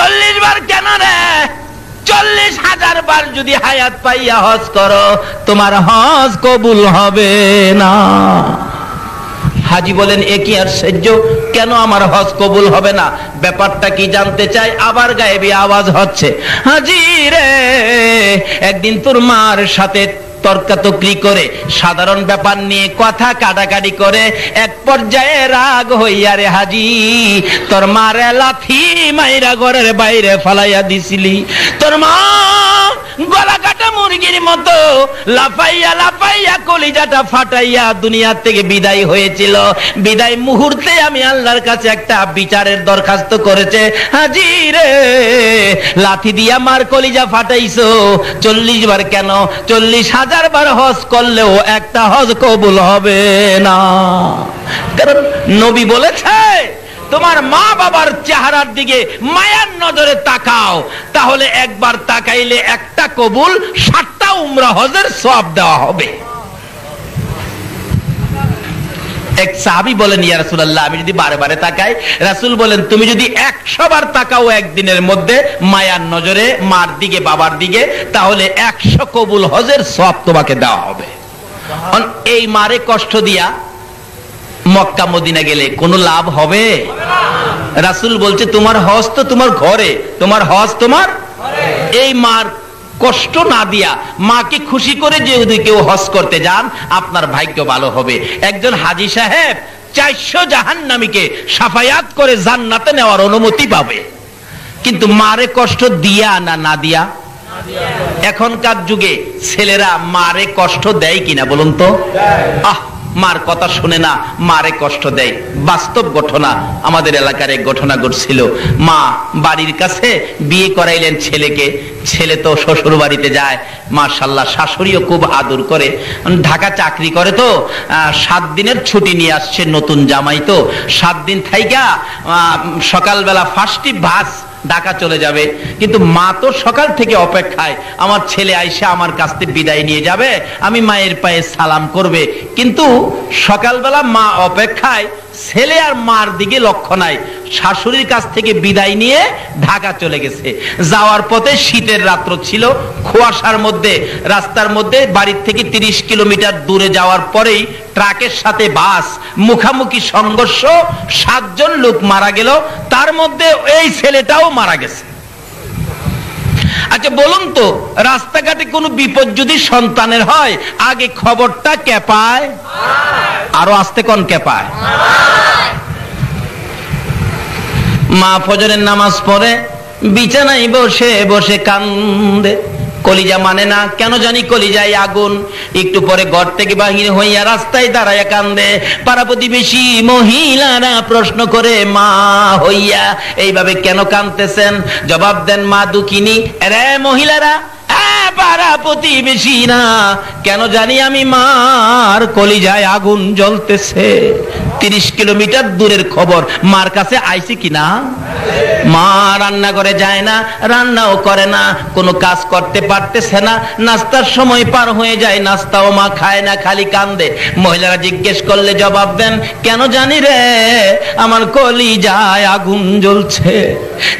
40 বার কেন রে? 40,000 বার যদি হায়াত পাইয়া হজ করো, তোমার হজ কবুল হবে না। হাজি বলেন, এ কি আশ্চর্য, কেন আমার হজ কবুল হবে না? ব্যাপারটা কি জানতে চাই। আবার গায়েবী আওয়াজ হচ্ছে, হাজি রে, একদিন তোর মার সাথে তর্কাতর্কি করে, সাধারণ ব্যাপার নিয়ে কথা কাটাকাটি করে, এক পর্যায়ে রাগ হইয়া রে হাজি তোর মারে লাথি মাইরা ঘরের বাইরে ফালাইয়া দিছিলি। তোর মা গলা কাটা মুরগির মতো লাফাইয়া লাফাইয়া কলিজাটা ফাটাইয়া দুনিয়া থেকে বিদায় হয়েছিল। বিদায় মুহূর্তে আমি আল্লাহর কাছে একটা বিচারের দরখাস্ত করেছে, হাজি রে, লাথি দিয়া মার কলিজা ফাটাইছো 40 বার কেন? 40,000 বার হজ করলেও একটা হজ কবুল হবে না। কারণ নবী বলেছে, তোমার মা বাবার চেহারার দিকে মায়ার নজরে তাকাও, তাহলে একবার তাকাইলে একটা কবুল, 7টা উমরা হজের সওয়াব দেওয়া হবে। এক সাহাবী বলেন, ইয়া রাসূলুল্লাহ, আমি যদি বারে বারে তাকাই? রাসূল বলেন, তুমি যদি 100 বার তাকাও একদিনের মধ্যে মায়ার নজরে মার দিকে বাবার দিকে, তাহলে 100 কবুল হজের সওয়াব তোমাকে দেওয়া হবে। এই মারে কষ্ট দিয়া মক্কা মদিনা গেলে কোনো লাভ হবে? রাসূল বলছে, তোমার হজ তো তোমার ঘরে, তোমার হজ তোমার এই মার কষ্ট না দিয়া মাকে খুশি করে যদি কেউ হজ করতে যান, আপনার ভাগ্য ভালো হবে। একজন হাজী সাহেব 400 জাহান্নামীকে সাফায়াত করে জান্নাতে নেওয়ার অনুমতি পাবে। কিন্তু মারে কষ্ট দিয়া না দিয়া? এখনকার যুগে ছেলেরা মারে কষ্ট দেয় কিনা বলুন তো? মার কথা শুনে না, মারে কষ্ট দেয়। বাস্তব ঘটনা, আমাদের এলাকার এক ঘটনা ঘটছিল। মা বাড়ির কাছে বিয়ে করাইলেন ছেলেকে। ছেলে তো শ্বশুর বাড়িতে যায়, মাশাআল্লাহ, শাশুড়িও খুব আদর করে। ঢাকা চাকরি করে তো 7 দিনের ছুটি নিয়ে আসছে, নতুন জামাই তো। 7 দিন থাইকা সকালবেলা ফার্স্টই বাস ঢাকা চলে যাবে। কিন্তু মা তো সকাল থেকে অপেক্ষায়, আমার ছেলে আইসা আমার কাছ থেকে বিদায় নিয়ে যাবে, আমি মায়ের পায়ে সালাম করবে। কিন্তু সকালবেলা মা অপেক্ষায়, ছেলে আর মার দিকে লক্ষ্য নাই। শাশুড়ির কাছ থেকে বিদায় নিয়ে ঢাকা চলে গেছে। যাওয়ার পথে শীতের রাত্র ছিল, কুয়াশার মধ্যে রাস্তার মধ্যে বাড়ির থেকে 30 কিলোমিটার দূরে যাওয়ার পরেই ট্রাকের সাথে বাস মুখামুখি সংঘর্ষ, 7 জন লোক মারা গেল, তার মধ্যে এই ছেলেটাও মারা গেছে। আচ্ছা বলুন তো, রাস্তাঘাটে কোনো বিপদ যদি সন্তানের হয়, আগে খবরটা কে পায়? আরো আস্তে কোন কে পায়? মা ফজরের নামাজ পড়ে বিছানায় বসে বসে কান্দে। কলিজা মানে না, কেন জানি কলিজায় আগুন। একটু পরে ঘর থেকে বাহির হইয়া রাস্তায় দাঁড়াইয়া কান্দে। পাড়া প্রতিবেশী মহিলারা প্রশ্ন করে, মা হইয়া এইভাবে কেন কাঁদতেছেন? জবাব দেন, মা দুঃখিনী। রে মহিলারা, পাড়া প্রতিবেশী না, কেন জানি আমি মার কলিজায় আগুন জ্বলতেছে। 30 কিলোমিটার দূরের খবর, মার কাছে আইছে কিনা? মা রান্না করে যায় না, রান্নাও করে না, কোনো কাজ করতে পারতেছে না। নাস্তার সময় পার হয়ে যায়, নাস্তাও মা খায় না, খালি কান্দে। মহিলারা জিজ্ঞেস করলে জবাব দেন, কেন জানি রে, আমার কলিজায় আগুন জ্বলছে।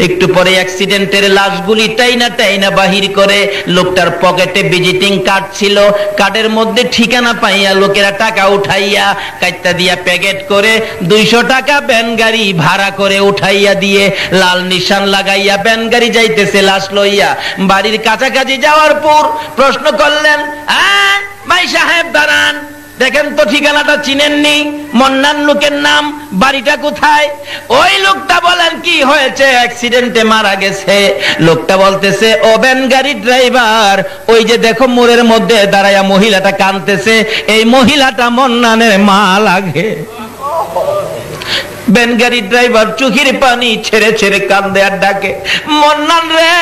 একটু পরে অ্যাক্সিডেন্টের লাশগুলি টাইনা টাইনা বাহির করে। লোকটার পকেটে ভিজিটিং কার্ড ছিল, কার্ডের মধ্যে ঠিকানা পাইয়া লোকেরা টাকা উঠাইয়া কাইটা দিয়া প্যাকেট করে 200 টাকা ভ্যান গাড়ি ভাড়া করে উঠাইয়া দিয়ে লাল নিশান লাগাইয়া ভ্যান গাড়ি যাইতেছে লাশ লইয়া। বাড়ির কাছাকাছি যাওয়ার পর প্রশ্ন করলেন, ভাই সাহেব দাঁড়ান, দেখেন তো ঠিকানাটা চিনেননি? মন্নান লোকের নাম, বাড়িটা কোথায়? ওই লোকটা বলেন, কি হয়েছে? অ্যাক্সিডেন্টে মারা গেছে। লোকটা বলতেছে, ও ভ্যান গাড়ির ড্রাইভার, ওই যে দেখো মোড়ের মধ্যে দাঁড়ায়া মহিলাটা কাঁদতেছে, এই মহিলাটা মন্নানের মা লাগে। ভ্যান গাড়ির ড্রাইভার চোখের পানি ছেড়ে ছেড়ে কান্দে আর ডাকে, মন্নান রে,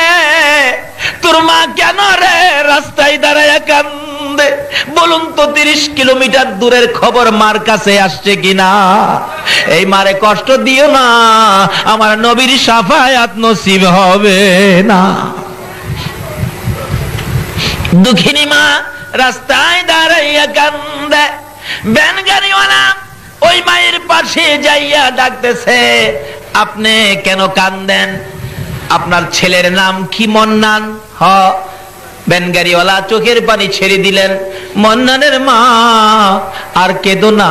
তোর মা কেন রে রাস্তায় দাঁড়ায়া কান্দে? বলুন তো, 30 কিলোমিটার দূরের খবর মার কাছে আসছে কিনা? এই মারে কষ্ট দিও না, আমার নবীর শাফায়াত নসিব হবে না। দুঃখিনী মা রাস্তায় দাঁড়াইয়া কান্দে। ভ্যান গাড়িওয়ালা ওই মায়ের পাশে যাইয়া ডাকতেছে, আপনি কেন কান্দেন? আপনার ছেলের নাম কি মন্নান? হ। ব্যানগাড়িওয়ালা চোখের পানি ছেড়ে দিলেন। মন্নানের মা, আর কেঁদো না,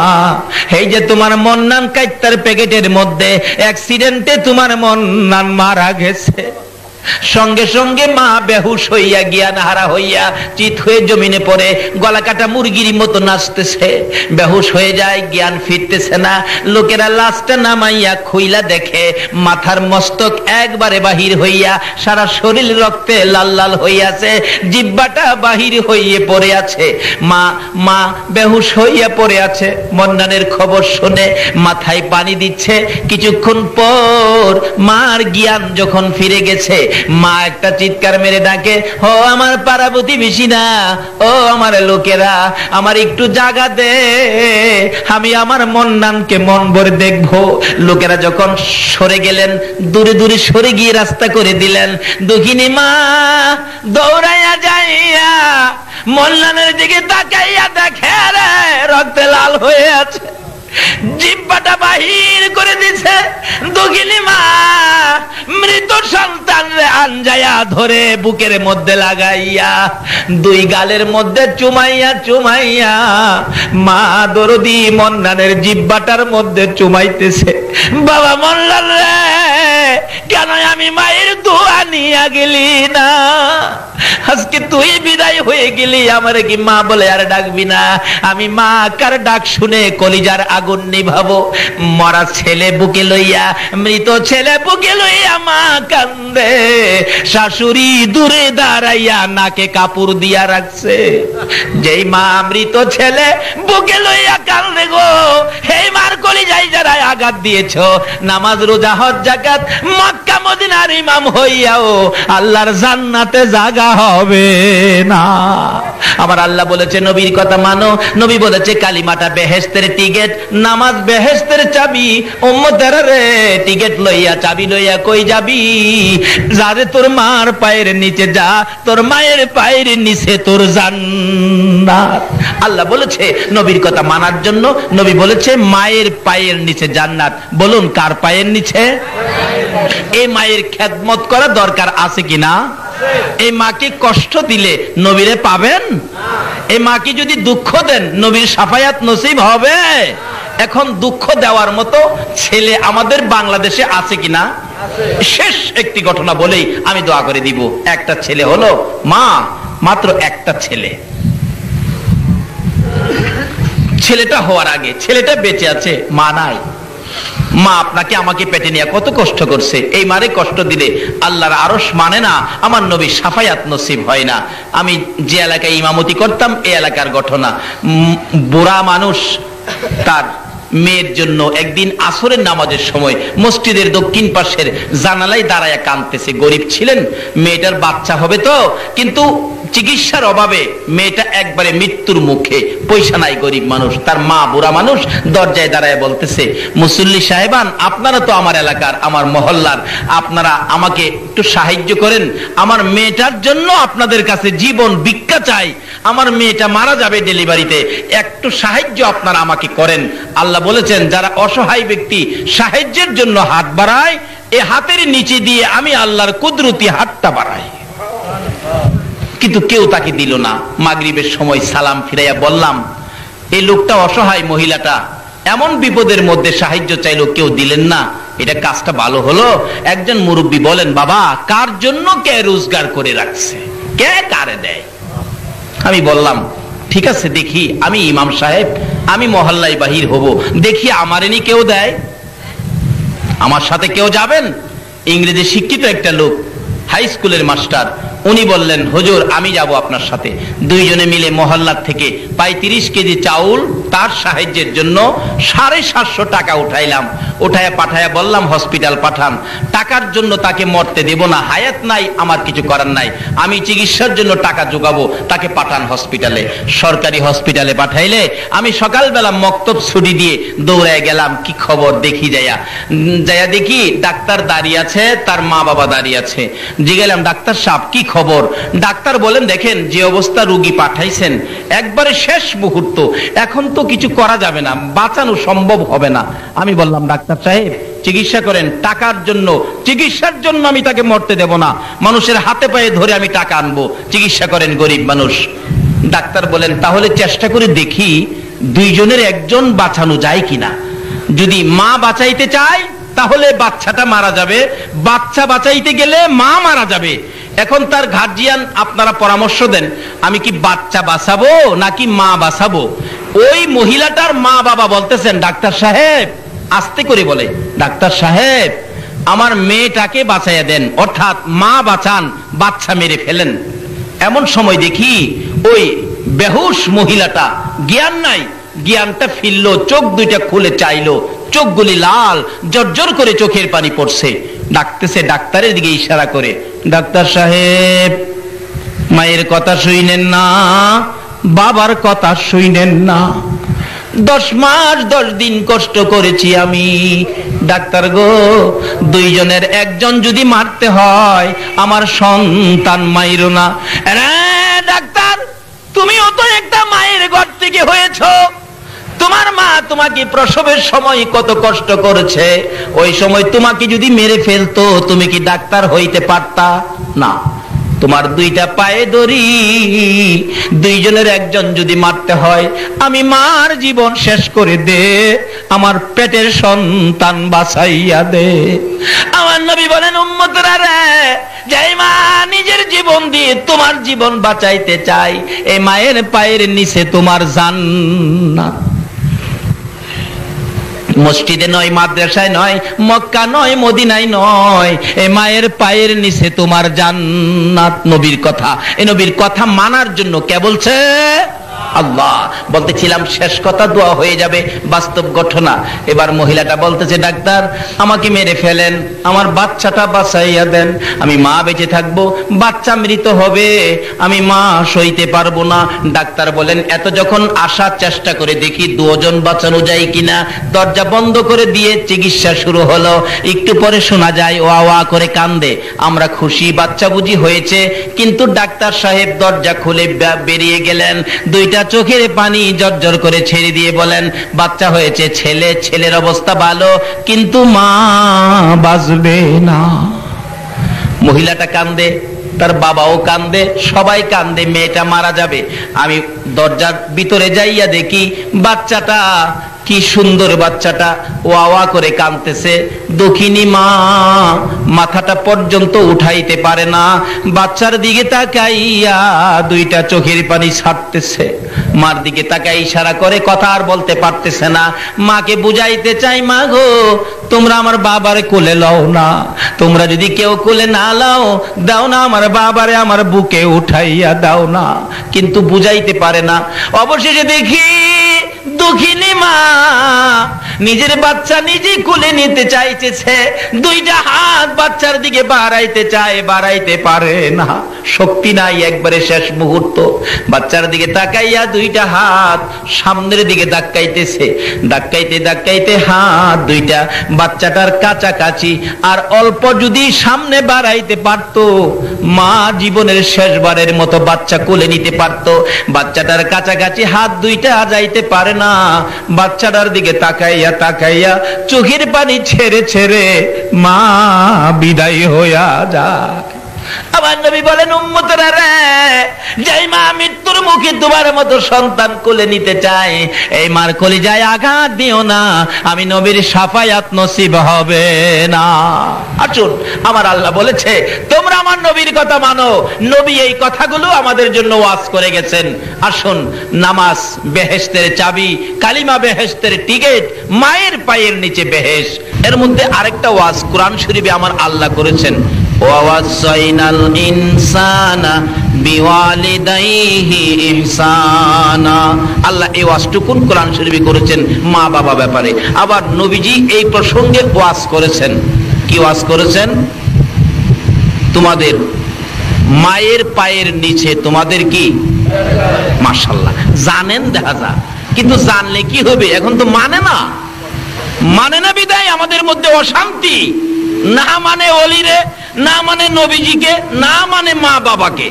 এই যে তোমার মন্নান কাইত্তার প্যাকেটের মধ্যে অ্যাক্সিডেন্টে তোমার মন্নান মারা গেছে। সঙ্গে সঙ্গে মা বেহুশ হইয়া জ্ঞান হারা হইয়া চিত হয়ে জমিনে পড়ে গলা কাটা মুরগির মতো নাচতেছে, বেহুশ হয়ে যায়, জ্ঞান ফিরতেছে না। লোকেরা লাশটা নামাইয়া খুইলা দেখে মাথার মস্তক একবারে বাহির হইয়া সারা শরীর রক্তে লাল লাল হইয়াছে, জিহ্বাটা বাহির হইয়ে পড়ে আছে। মা বেহুশ হইয়া পড়ে আছে। মন্নানের খবর শুনে মাথায় পানি দিচ্ছে। কিছুক্ষণ পর মার জ্ঞান যখন ফিরে গেছে, মা একটা চিৎকার মেরে ডাকে, ও আমার পাড়া প্রতিবেশী না, ও আমার লোকেরা, আমার একটু জায়গা দে, আমি আমার মন্নানকে মন ভরে দেখবো। লোকেরা যখন সরে গেলেন, দূরে দূরে সরে গিয়ে রাস্তা করে দিলেন, দুঃখিনী মা দৌড়াইয়া যাইয়া মন্নানের দিকে তাকাইয়া দেখে রে রক্তে লাল হয়ে আছে, জিহ্বাটা বাহির করে দিছে। দুঃখিনী মা মৃত সন্তান আনজায়া ধরে বুকের মধ্যে লাগাইয়া দুই গালের মধ্যে চুমাইয়া চুমাইয়া মা দরদি মন্নানের জিহ্বাটার মধ্যে চুমাইতেছে। বাবা মন্নান রে, কেন আমি মায়ের দোয়া নিয়ে গেলি না? আজকে তুই বিদায় হয়ে গেলি, আমারে কি মা বলে আর ডাকবি না? আমি মা কার ডাক শুনে কলিজার আগুন নিভাবো। মরা ছেলে বুকে লইয়া, মৃত ছেলে বুকে লইয়া মা কান্দে। শাশুড়ি দূরে দাঁড়াইয়া নাকে কাপড় দিয়া রাখছে। যেই মা মৃত ছেলে বুকে লইয়া কান্দে গো, এই মার কলিজায় যারা আঘাত দিয়েছ, নামাজ রোজা হজ যাকাত মক্কা মদিনার ইমাম হইয়াও আল্লাহর জান্নাতে জায়গা হবে না। আমার আল্লাহ বলেছে নবীর কথা মানো। নবী বলেছে কালিমাটা বেহেশতের টিকেট, নামাজ বেহেশতের চাবি। উম্মতের রে, টিকেট লইয়া চাবি লইয়া কই যাবি? যারে তোর মার পায়ের নিচে যা, তোর মায়ের পায়ের নিচে তোর জান্নাত। আল্লাহ বলেছে নবীর কথা মানার জন্য। নবী বলেছে মায়ের পায়ের নিচে জান্নাত। বলুন কার পায়ের নিচে? এই মায়ের খেদমত করা দরকার আছে কিনা? এই মাকে কষ্ট দিলে নবীরে পাবেন? এই মাকে যদি দুঃখ দেন নবীর শাফায়াত নসিব হবে? এখন দুঃখ দেওয়ার মতো ছেলে আমাদের বাংলাদেশে আছে কিনা? শেষ একটি ঘটনা বলেই আমি দোয়া করে দিব। একটা ছেলে হলো, মা মাত্র একটা ছেলে। ছেলেটা হওয়ার আগে ছেলেটা বেঁচে আছে, মা নাই। মা আপনাকে আমাকে পেটে নিয়ে কত কষ্ট করছে। এই মারে কষ্ট দিলে আল্লাহর আরশ মানে না, আমার নবীর শাফায়াত নসিব হয় না। আমি যে এলাকায় ইমামতি করতাম, এই এলাকার ঘটনা, বুড়া মানুষ তার মেয়ের জন্য একদিন আসরের নামাজের সময় মসজিদের দক্ষিণ পাশের জানালায় দাঁড়ায় কাঁদতেছে। গরিব ছিলেন, মেয়েটার বাচ্চা হবে তো, কিন্তু চিকিৎসার অভাবে মেয়েটা একবারে মৃত্যুর মুখে, পয়সা নাই, গরিব মানুষ। তার মা বুড়া মানুষ দরজায় দাঁড়ায় বলতেছে, মুসল্লি সাহেবান, আপনারা তো আমার এলাকার, আমার মহল্লার, আপনারা আমাকে একটু সাহায্য করেন, আমার মেয়েটার জন্য আপনাদের কাছে জীবন ভিক্ষা চাই, আমার মেয়েটা মারা যাবে ডেলিভারিতে, একটু সাহায্য আপনারা আমাকে করেন। আল্লাহ বলেছেন যারা অসহায় ব্যক্তি সাহায্যের জন্য হাত বাড়ায়, এ হাতের নিচে দিয়ে আমি আল্লাহর কুদরতি হাতটা বাড়াই। কিন্তু কেউ তাকে দিল না। মাগরিবের সময় সালাম ফিরাইয়া বললাম, এই লোকটা অসহায়, মহিলাটা এমন বিপদের মধ্যে সাহায্য চাইলো, কেউ দিলেন না, এটা কাজটা ভালো হলো? একজন মুরব্বী বলেন, বাবা কার জন্য কে রোজগার করে রাখছে, কে কারে দেয়? আমি বললাম ঠিক আছে, দেখি আমি ইমাম সাহেব, আমি মহল্লায় বাহির হব, দেখি আমারেনি কেউ দেয়, আমার সাথে কেউ যাবেন? ইংরেজি শিক্ষিত একটা লোক, হাই স্কুলের মাস্টার, উনি বললেন হুজুর আমি যাব আপনার সাথে। দুইজনে মিলে মহল্লার থেকে 35 কেজি চাউল তার সাহায্যের জন্য 750 টাকা উঠাইলাম। উঠায়া পাঠায়া বললাম হসপিটাল পাঠান। টাকার জন্য তাকে মরতে দেব না, হায়াত নাই, আমার কিছু করার নাই, আমি চিকিৎসার জন্য টাকা জোগাবো, তাকে পাঠান হসপিটালে। সরকারি হসপিটালে পাঠাইলে আমি সকালবেলা মক্তব ছুটি দিয়ে দৌড়ায় গেলাম, কি খবর দেখি, যাইয়া দেখি ডাক্তার দাঁড়িয়ে আছে, তার মা বাবা দাঁড়িয়ে আছে। জিজ্ঞাসলাম ডাক্তার সাহেব কি খবর? ডাক্তার বলেন দেখেন যে অবস্থা রোগী পাঠাইছেন, একবারে শেষ মুহূর্ত, এখন তো তো কিছু করা যাবে না, বাঁচানো সম্ভব হবে না। আমি বললাম ডাক্তার সাহেব চিকিৎসা করেন, টাকার জন্য, চিকিৎসার জন্য আমি তাকে মরতে দেব না, মানুষের হাতে পায়ে ধরে আমি টাকা আনবো, চিকিৎসা করেন গরিব মানুষ। ডাক্তার বলেন তাহলে চেষ্টা করে দেখি দুইজনের একজন বাঁচানো যায় কিনা। যদি মা বাঁচাইতে চায় তাহলে বাচ্চাটা মারা যাবে, বাচ্চা বাঁচাইতে গেলে মা মারা যাবে। এখন তার গার্জিয়ান আপনারা পরামর্শ দেন, আমি কি বাচ্চা বাঁচাবো নাকি মা বাঁচাবো? ওই মহিলাটার মা বাবা বলতেছেন ডাক্তার সাহেব, আস্তে করে বলে, ডাক্তার সাহেব আমার মেয়েটাকে বাঁচাইয়া দেন, অর্থাৎ মা বাঁচান, বাচ্চা মেরে ফেলেন। এমন সময় দেখি ওই বেহুশ মহিলাটা, জ্ঞান নাই, জ্ঞানটা ফিরলো, চোখ দুইটা খুলে চাইলো, চোখগুলি লাল, জর্জর করে চোখের পানি পড়ছে। ডাকতেছে ডাক্তারের দিকে ইশারা করে, ডাক্তার সাহেব মায়ের কথা শুইনেন না, বাবার কথা শুইনেন না, 10 মাস 10 দিন কষ্ট করেছি আমি, ডাক্তার গো দুইজনের একজন যদি মারতে হয় আমার সন্তান মাইরো না। ডাক্তার তুমিও তো একটা মায়ের ঘর থেকে হয়েছো, তোমার মা তোমাকে প্রসবের সময় কত কষ্ট করেছে, ওই সময় তোমাকে যদি মেরে ফেলতো তুমি কি ডাক্তার হইতে পারতা না? তোমার দুইটা পায়ে ধরি, দুইজনের একজন যদি মারতে হয় আমি মার জীবন শেষ করে দে, আমার পেটের সন্তান বাঁচাইয়া দে। আমার নবী বলেন উম্মতরা রে, যেই মা নিজের জীবন দিয়ে তোমার জীবন বাঁচাইতে চাই, এই মায়ের পায়ের নিচে তোমার জান্নাত। মসজিদে নয়, মাদ্রাসায় নয়, মক্কা নয়, মদিনায় নয়, এ মায়ের পায়ের নিচে তোমার জান্নাত। নবীর কথা, এই নবীর কথা মানার জন্য কে বলছে? আল্লাহ। বলতেছিলাম শেষ কথা, দোয়া হয়ে যাবে, বাস্তব ঘটনা। এবার মহিলাটা বলতেছে ডাক্তার আমাকে মেরে ফেলেন, আমার বাচ্চাটা বাঁচাইয়া দেন, আমি মা বেঁচে থাকবো, বাচ্চা মৃত হবে, আমি মা সইতে পারবো না। ডাক্তার বলেন এত যখন আসার চেষ্টা করে দেখি 2 জন বাঁচানো যায় কিনা। দরজা বন্ধ করে দিয়ে চিকিৎসা শুরু হলো। একটু পরে শোনা যায় ওয়া ওয়া করে কান্দে। আমরা খুশি, বাচ্চা বুঝি হয়েছে। কিন্তু ডাক্তার সাহেব দরজা খুলে বেরিয়ে গেলেন, 2টা চোখের পানি জর্জর করে ছেড়ে দিয়ে বলেন বাচ্চা হয়েছে ছেলে, ছেলের অবস্থা ভালো, কিন্তু মা বাঁচবে না। মহিলাটা কান্দে, তার বাবাও কান্দে, সবাই কান্দে, মেয়েটা মারা যাবে। আমি দরজার ভিতরে যাইয়া দেখি বাচ্চাটা, কি সুন্দর বাচ্চাটা ওয়া ওয়া করে কাঁদতেছে। দক্ষিণী মা মাথাটা পর্যন্ত উঠাইতে পারে না, বাচ্চার দিকে তাকাইয়া 2টা চোখের পানি ছাড়তেছে। মার দিকে তাকাই ইশারা করে, কথা আর বলতে পারতেছে না। মাকে বুঝাইতে চাই, মা গো তোমরা আমার বাবারে কোলে লও না, তোমরা যদি কেউ কোলে না লাও দাও না আমার বাবারে, আমার বুকে উঠাইয়া দাও না, কিন্তু বুঝাইতে পারে না। অবশেষে দেখি দুঃখিনী মা নিজের বাচ্চা নিজে কোলে নিতে চাইতেছে, 2টা হাত বাচ্চার দিকে বাড়াইতে চায়, বাড়াইতে পারে না, শক্তি নাই, একবারে শেষ মুহূর্ত। বাচ্চার দিকে তাকাইয়া 2টা হাত সামনের দিকে ধাক্কাইতেছে, ধাক্কাইতে ধাক্কাইতে হাত 2টা বাচ্চাটার কাছাকাছি। আর অল্প যদি সামনে বাড়াইতে পারত, মা জীবনের শেষবারের মতো বাচ্চা কোলে নিতে পারত। বাচ্চাটার কাছাকাছি হাত 2টা যাইতে পারে না। বাচ্চাটার দিকে তাকাইয়া তাকাইয়া চোখের পানি ছেড়ে ছেড়ে মা বিদায় হইয়া যায়। আমার নবী বলেন উম্মতরা রে, যেই মা মৃত্যুর মুখে তোমার মতো সন্তান কোলে নিতে চায়, এই মার কলিজায় আঘাত দিও না, আমি নবীর শাফায়াত নসিব হবে না। আসুন, আমার আল্লাহ বলেছে তোমরা আমার নবীর কথা মানো। নবী এই কথাগুলো আমাদের জন্য ওয়াজ করে গেছেন। আসুন, নামাজ বেহেশতের চাবি, কালিমা বেহেশতের টিকিট, মায়ের পায়ের নিচে বেহেশ। এর মধ্যে আরেকটা ওয়াজ কোরআন শরীফে আমার আল্লাহ করেছেন, ওয়াসাইনাল ইনসানা বিওয়ালিদাইহি ইহসানা। আল্লাহ এই ওয়াজটুকুন কোরআন শরীফে করেছেন মা বাবা ব্যাপারে। আবার নবীজি এই প্রসঙ্গে ওয়াজ করেছেন। কি ওয়াজ করেছেন? তোমাদের মায়ের পায়ের নিচে তোমাদের কি, মাশাআল্লাহ জানেন, দেখা যায়, কিন্তু জানলে কি হবে? এখন তো মানে না বিদায় আমাদের মধ্যে অশান্তি। না মানে ওলিরে, না মানে নবীজিকে, না মানে মা বাবাকে।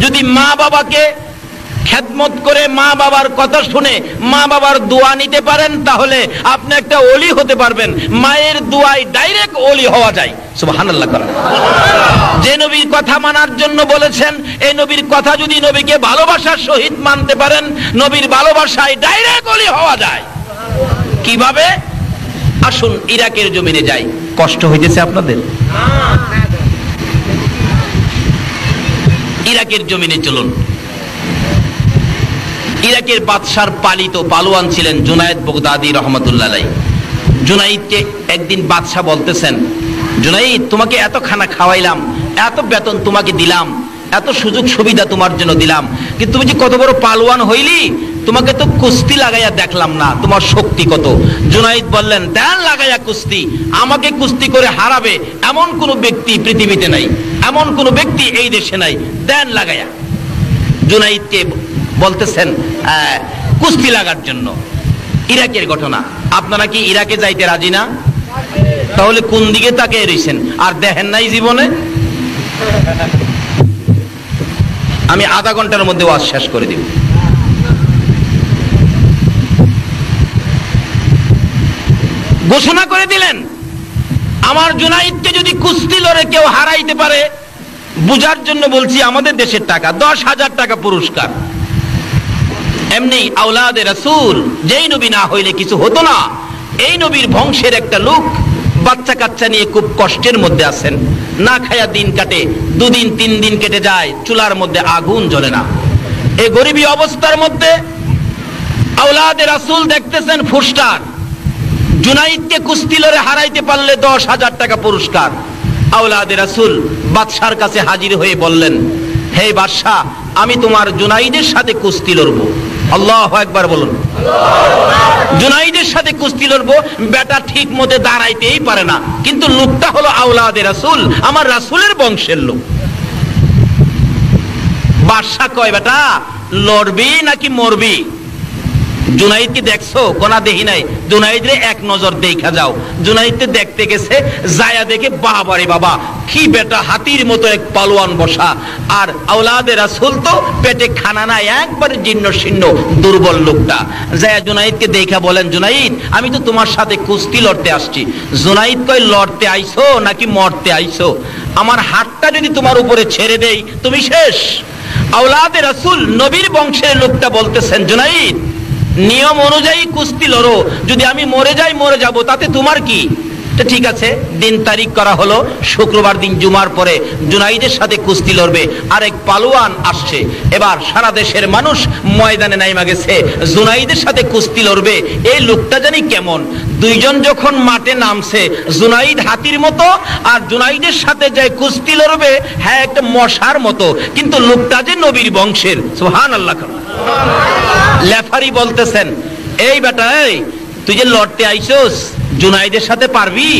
যদি মা বাবাকে খেদমত করে মা বাবার কথা শুনে মা বাবার দোয়া নিতে পারেন, তাহলে আপনি একটা ওলি হতে পারবেন। মায়ের দোয়ায় ডাইরেক্ট ওলি হওয়া যায়। সুবহানাল্লাহ। যে নবীর কথা মানার জন্য বলেছেন, এই নবীর কথা যদি নবীকে ভালোবাসার সহিত মানতে পারেন, নবীর ভালোবাসায় ডাইরেক্ট ওলি হওয়া যায়। কিভাবে? আসুন ইরাকের জমিনে যাই। কষ্ট হইতেছে আপনাদের? ইরাকের জমিনে চলুন। ইরাকের বাদশার পালিত পালোয়ান ছিলেন জুনায়েদ বাগদাদী রহমতুল্লাহ আলাইহি। জুনাইদকে একদিন বাদশা বলতেছেন, জুনাইদ, তোমাকে এত খানা খাওয়াইলাম, এত বেতন তোমাকে দিলাম, এত সুযোগ সুবিধা তোমার জন্য দিলাম, কিন্তু তুমি যে কত বড় পালোয়ান হইলি, তোমাকে তো কুস্তি লাগাইয়া দেখলাম না, তোমার শক্তি কত। জুনাইদ বললেন, দেন লাগাইয়া কুস্তি, আমাকে কুস্তি করে হারাবে এমন কোন ব্যক্তি পৃথিবীতে নাই, এমন কোন ব্যক্তি এই দেশে নাই, দেন লাগাইয়া। জুনাইদকে বলতেছেন কুস্তি লাগার জন্য। ইরাকের ঘটনা, আপনারা কি ইরাকে যাইতে রাজি না? তাহলে কোন দিকে তাকিয়ে রইছেন? আর দেখেন নাই জীবনে? আমি আধা ঘন্টার মধ্যে ওয়াজ শেষ করে দিব। ঘোষণা করে দিলেন, আমার জুনাইদকে যদি কুস্তি লড়ে কেউ হারাইতে পারে, বুঝার জন্য বলছি, আমাদের দেশের টাকা 10,000 টাকা পুরস্কার। এমনি আওলাদে রাসূল, যেই নবী না হইলে কিছু হতো না, এই নবীর বংশের একটা লোক বাচ্চা কাচ্চা নিয়ে খুব কষ্টের মধ্যে আছেন, না খায়া দিন কাটে, 2 দিন 3 দিন কেটে যায়, চুলার মধ্যে আগুন জ্বলে না। এই গরিবী অবস্থার মধ্যে আওলাদে রাসূল দেখতেছেন ফুস্টার, জুনাইদকে কুস্তি লড়ে হারাইতে পারলে 10,000 টাকা পুরস্কার। আওলাদে রাসূল বাদশার কাছে হাজির হয়ে বললেন, হে বাদশাহ, আমি তোমার জুনাইদের সাথে কুস্তি লড়বো। আল্লাহু আকবার বলুন। জুনাইদের সাথে কুস্তি লড়বো। বেটা ঠিক মতো দাঁড়াইতেই পারে না, কিন্তু লোকটা হলো আওলাদে রাসূল, আমার রাসূলের বংশের লোক। বাদশাহ কয়, বেটা লড়বি নাকি মরবি? জুনাইদ কি দেখছো? কোনা দেখি নাই। জুনাইদরে এক নজর দেখা যাও। জুনাইদকে দেখতে গেছে, যায়া দেখে বাবারে বাবা, কি বেটা হাতির মতো এক পালোয়ান বসা, আর আওলাদে রাসূল তো পেটে খানা নাই, একবারে জীর্ণ শীর্ণ দুর্বল লোকটা। যায়া জুনাইদকে দেখা বলেন, জুনাইদ, আমি তো তোমার সাথে কুস্তি লড়তে আসছি। জুনাইদ কয়, লড়তে আইছো নাকি মরতে আইছো? আমার হাতটা যদি তোমার উপরে ছেড়ে দেই, তুমি শেষ। আওলাদে রাসূল নবীর বংশের লোকটা বলতেছেন, জুনাইদ, নিয়ম অনুযায়ী কুস্তি লড়ো, যদি আমি মরে যাই মরে যাব, তাতে তোমার কি? ঠিক আছে, দিন তারিখ করা হলো, শুক্রবার দিন জুমার পরে জুনাইদের সাথে কুস্তি লড়বে। আরেক পালোয়ান আসছে। এবার সারা দেশের মানুষ ময়দানে নাইমা গেছে, জুনাইদের সাথে কুস্তি লড়বে। এই লোকটা জানি কেমন। দুইজন যখন মাঠে নামছে, জুনাইদ হাতির মতো, আর জুনাইদের সাথে যে কুস্তি লড়বে, হ্যাঁ একটা মশার মতো, কিন্তু লোকটা যে নবীর বংশের। সুবহানাল্লাহ। লেফারি বলতেছেন, এই বেটা, এই তুই যে লড়তে আইছস, জুনাইদের সাথে পারবি?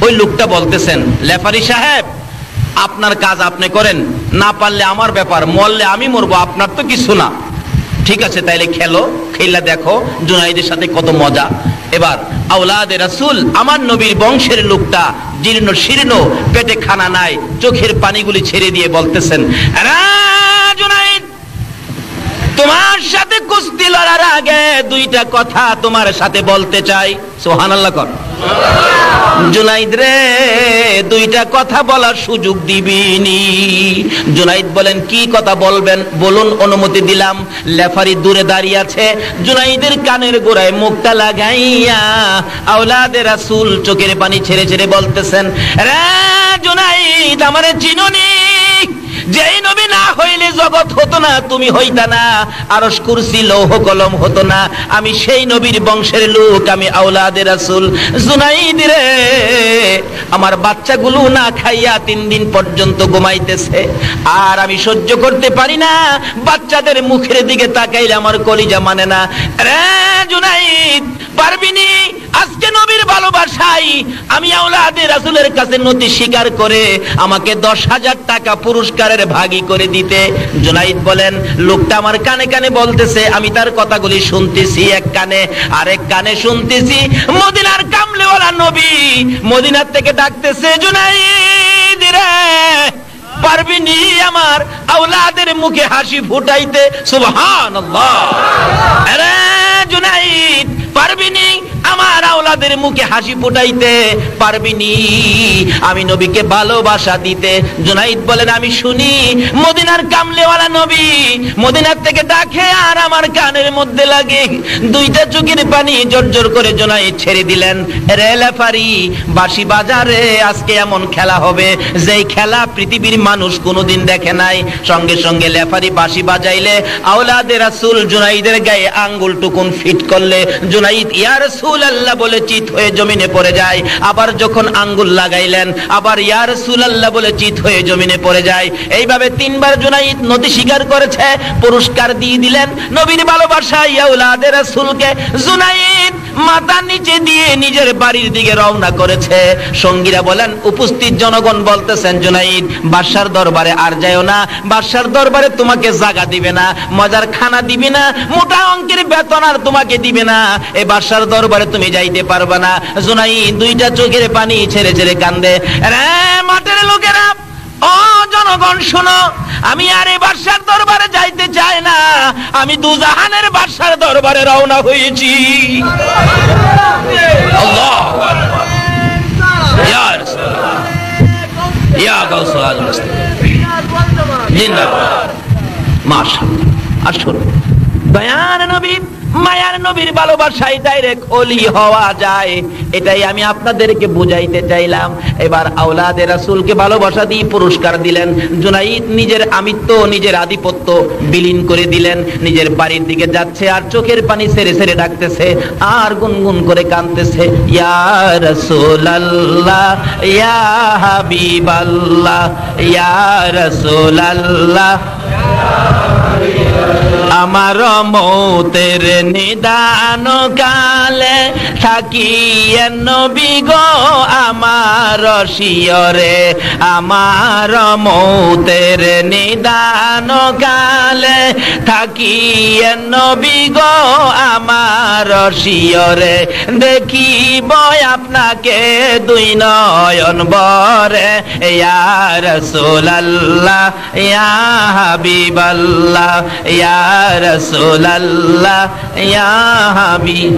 ওই লোকটা বলতেছেন, লেফারি সাহেব, আপনার কাজ আপনি করেন, না পারলে আমার ব্যাপার, মরলে আমি মরবো, আপনার তো কিছু না। ঠিক আছে, তাইলে খেলো, খেলা দেখো জুনাইদের সাথে কত মজা। এবার আওলাদে রাসূল, আমার নবীর বংশের লোকটা জীর্ণ শীর্ণ, পেটে খানা নাই, চোখের পানিগুলি ছেড়ে দিয়ে বলতেছেন, জুনাইদ, তোমার সাথে কুস্তি লড়ার আগে 2টা কথা তোমার সাথে বলতে চাই। সুবহানাল্লাহ কর। জুনাইদ রে, 2টা কথা বলার সুযোগ দিবিনি। জুনাইদ বলেন, কি কথা বলবেন? বলুন, অনুমতি দিলাম। লেফারি দূরে দাঁড়িয়ে আছে, জুনাইদের কানের গোড়ায় মুখটা লাগাইয়া আওলাদে রাসূল চোখের পানি ছেড়ে ছেড়ে বলতেছেন, রে জুনাইদ, আমারে চিনোনি? যেই নবী না হইলে জগৎ হতো না, তুমি হইতা না, আরশ কুরসি লৌহ কলম হতো না। আমি সেই নবীর বংশের লোক, আমি আওলাদে রাসূল। জুনাইদ রে, আমার বাচ্চাগুলো না খাইয়া 3 দিন পর্যন্ত ঘুমাইতেছে, আর আমি সহ্য করতে পারি না, বাচ্চাদের মুখের দিকে তাকাইলে আমার কলিজা মানে না। রে জুনাইদ, পারবিনি? আজকে নবীর ভালোবাসাই আমি আওলাদে রাসূলের কাছে নতি স্বীকার করে আমাকে 10,000 টাকা পুরস্কারের ভাগী করে দিতে। জুনাইদ বলেন, লোকটা আমার কানে কানে বলতেছে, আমি তার কথাগুলি শুনতেছি, এক কানে, আরেক কানে শুনতেছি মদিনার কামলেওয়ালা নবী মদিনার থেকে ডাকতেছে, জুনাইদ রে, পারবিনি আমার আওলাদের মুখে হাসি ফুটাইতে। সুবহানাল্লাহ। আরে জুনাইদ পারবিনি আমার আওলাদের মুখে হাসি ফুটাইতে? পারবিনি আমি নবীকে ভালোবাসা দিতে? জুনাইদ বলেন আমি শুনি মদিনার কামলেওয়ালা নবী মদিনার থেকে ডাকে আর আমার কানের মধ্যে লাগে, দুইটা চোখের পানি জোর করে জুনাইদ ছেড়ে দিলেন। রে লেফারি বাঁশি বাজারে আজকে এমন খেলা হবে যেই খেলা পৃথিবীর মানুষ কোনোদিন দেখে নাই। সঙ্গে সঙ্গে লেফারি বাঁশি বাজাইলে আওলাদে রাসূল জুনাইদের গায়ে আঙ্গুল টুকুন ফিট করলে জুনাইদ ইয়া রাসূলুল্লাহ বলে চিত হয়ে জমিনে পড়ে যায়। আবার যখন আঙ্গুল লাগাইলেন আবার ইয়া রাসূলুল্লাহ বলে চিত হয়ে জমিনে পড়ে যায়। এইভাবে তিনবার জুনাইদ নদী শিকার করেছে, পুরস্কার দিয়ে দিলেন নবীর ভালোবাসায় আওলাদে রাসূলকে। জুনাইদ মাথা নিচে দিয়ে নিজের বাড়ির দিকে রওনা করেছে। সঙ্গীরা বলেন, উপস্থিত জনগণ বলতেছেন জুনাইদ বাদশার দরবারে আর যায়ও না, বাদশার দরবারে তোমাকে জায়গা দিবে না, মজার খানা দিবে না, মোটা অঙ্কের বেতন আর তোমাকে দিবে না, এই বাদশার দরবারে তুমি যাইতে পারবে না। জুনাইদ দুইটা চোখের পানি ছেড়ে ছেড়ে কান্দে। রে মাঠের লোকেরা, ও জনগণ শোনো, আমি আর এই বাদশার দরবারে যাইতে চাই না, আমি দুজাহানের বাদশার দরবারে রওনা হয়েছি। আল্লাহু আকবার। ইয়া রাসূলুল্লাহ, ইয়া গাউসুল আজম জিন্দাবাদ। মাশাআল্লাহ। আসুন দয়ার নবী মায়ার নবীর ভালোবাসায় ডাইরেক্ট ওলি হওয়া যায়, এটাই আমি আপনাদেরকে বুঝাইতে চাইলাম। এবার আওলাদে রাসূলকে ভালোবাসা দিয়ে পুরস্কার দিলেন। জুনাইদ নিজের আমিত্ব নিজের আধিপত্য বিলীন করে দিলেন, নিজের বাড়ির দিকে যাচ্ছে আর চোখের পানি ছেড়ে ছেড়ে ডাকতেছে আর গুনগুন করে কাঁদতেছে, ইয়া রাসূলুল্লাহ ইয়া হাবিবাল্লাহ ইয়া রাসূলুল্লাহ। আমার মৌতের নিদান কালে থাকিয়ে নবী গো আমার শিয়রে, আমার মৌতের নিদান কালে থাকিয়ে নবী গো আমার শিয়রে, দেখিব আপনাকে দুই নয়ন ভরে, ইয়া রাসূলুল্লাহ ইয়া হাবিবাল্লাহ ইয়া রাসূলুল্লাহ ইয়া হাবিব।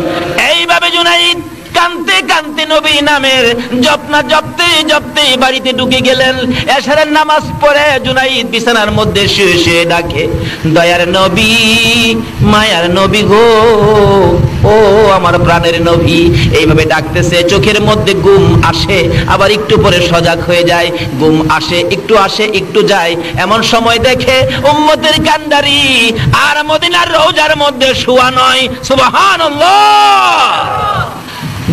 এইভাবে জুনাইদ কানতে কানতে নবী নামের জপনা জপতে জপতে বাড়িতে ঢুকে গেলেন। এশারের নামাজ পড়ে জুনাইদ বিছানার মধ্যে শুয়ে শুয়ে ডাকে, দয়ার নবী মায়ার নবী গো, ও আমার প্রাণের নবী। এইভাবে ডাকতেছে, চোখের মধ্যে ঘুম আসে আবার একটু পরে সজাগ হয়ে যায়, ঘুম আসে একটু যায়। এমন সময় দেখে উম্মতের কান্ডারি আর মদিনার রওজার মধ্যে শোয়া নয়। সুবহানাল্লাহ।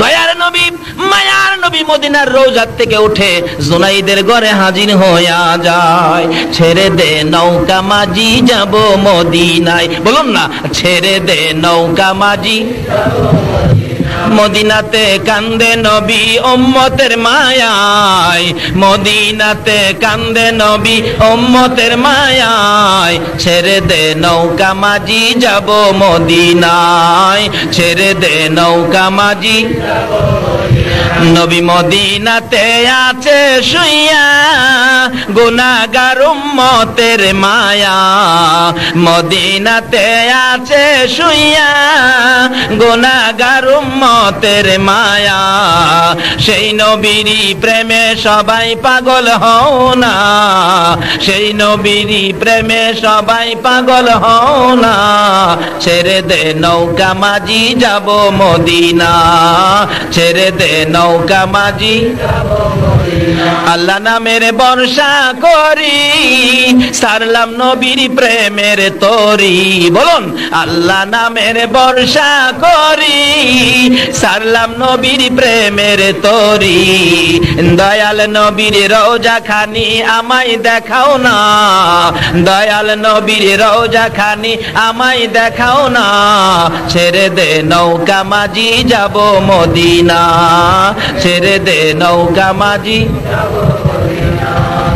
দয়ার নবী মায়ার নবী মদিনার রওজার থেকে উঠে জুনাইদের ঘরে হাজির হইয়া যায়। ছেড়ে দে নৌকা মাঝি যাব মদিনায়, বলুন না, ছেড়ে দে নৌকা মাঝি মদিনাতে কান্দে নবী উম্মতের মায়ায়, মদিনাতে কান্দে নবী উম্মতের মায়ায়, ছেড়ে দে নৌকা মাঝি যাব মদিনায়, ছেড়ে দে নৌকা মাঝি। নবী মদিনাতে আছে শুইয়া গুনাহগার উম্মতের মায়া, মদিনাতে আছে শুইয়া গুনাহগার উম্মতের মায়া, সেই নবীরই প্রেমে সবাই পাগল হও না, সেই নবীরই প্রেমে সবাই পাগল হও না, ছেড়ে দে নৌকা মাঝি যাব মদিনা, ছেড়ে দে নৌকা মাঝি। আল্লাহ নামের বর্ষা করি সারলাম নবীর প্রেমের তরি, বলুন, আল্লাহ নামের বর্ষা করি সারলাম নবীর প্রেমের তরি, দয়াল নবীর রওজা খানি আমায় দেখাও না, দয়াল নবীর রওজা খানি আমায় দেখাও না, ছেড়ে দে নৌকা মাঝি যাব মদিনা, ছেড়ে দে নৌকা মাঝি।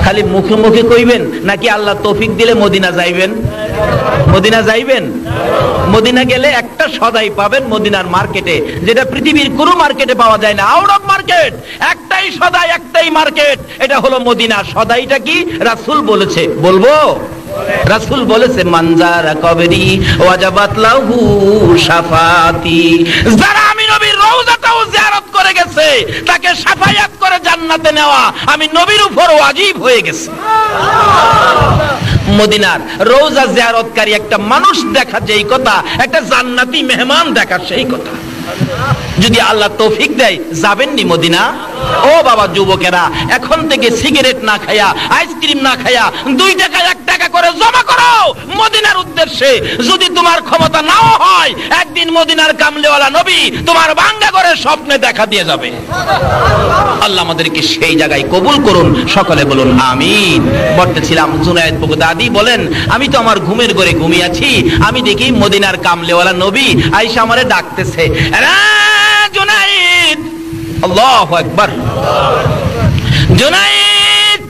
খালি মুখে মুখে কইবেন নাকি আল্লাহ তৌফিক দিলে মদিনা যাইবেন? মদিনা যাইবেন? মদিনা গেলে একটা সদাই পাবেন মদিনার মার্কেটে, যেটা পৃথিবীর কোনো মার্কেটে পাওয়া যায় না। আউট অফ মার্কেট একটাই সদাই, একটাই মার্কেট, এটা হলো মদিনা। সদাইটা কি? রাসূল বলেছে। বলবো? রাসূল বলেছে মানজারা কবরি ওয়াজাবাত লাহু শাফাতি, যারা আমি নবীর রওজাটাও জিয়ারত করে গেছে তাকে শাফায়াত করে জান্নাতে নেওয়া আমি নবীর উপর ওয়াজিব হয়ে গেছে। মদিনার রওজা জিয়ারতকারী একটা মানুষ দেখা যেই কথা, একটা জান্নাতি মেহমান দেখা সেই কথা। যদি আল্লাহ তৌফিক দেয় যাবেননি মদিনা? ও বাবা যুবকেরা, এখন থেকে সিগারেট না খায়া, আইসক্রিম না খায়া 2 টাকা 1 টাকা করে জমা করো মদিনার উদ্দেশ্যে। যদি তোমার ক্ষমতা নাও হয়, একদিন মদিনার কামলেওয়ালা নবী তোমার ভাঙ্গা করে স্বপ্নে দেখা দিয়ে যাবে। আল্লাহ আমাদেরকে সেই জায়গায় কবুল করুন, সকলে বলুন আমিন। বলতেছিলাম জুনায়েদ বাগদাদি বলেন, আমি তো আমার ঘুমের ঘরে ঘুমিয়ে আছি, আমি দেখি মদিনার কামলেওয়ালা নবী আয়েশা আমারে ডাকতেছে, জুনায়েদ, আল্লাহু আকবার, জুনায়েদ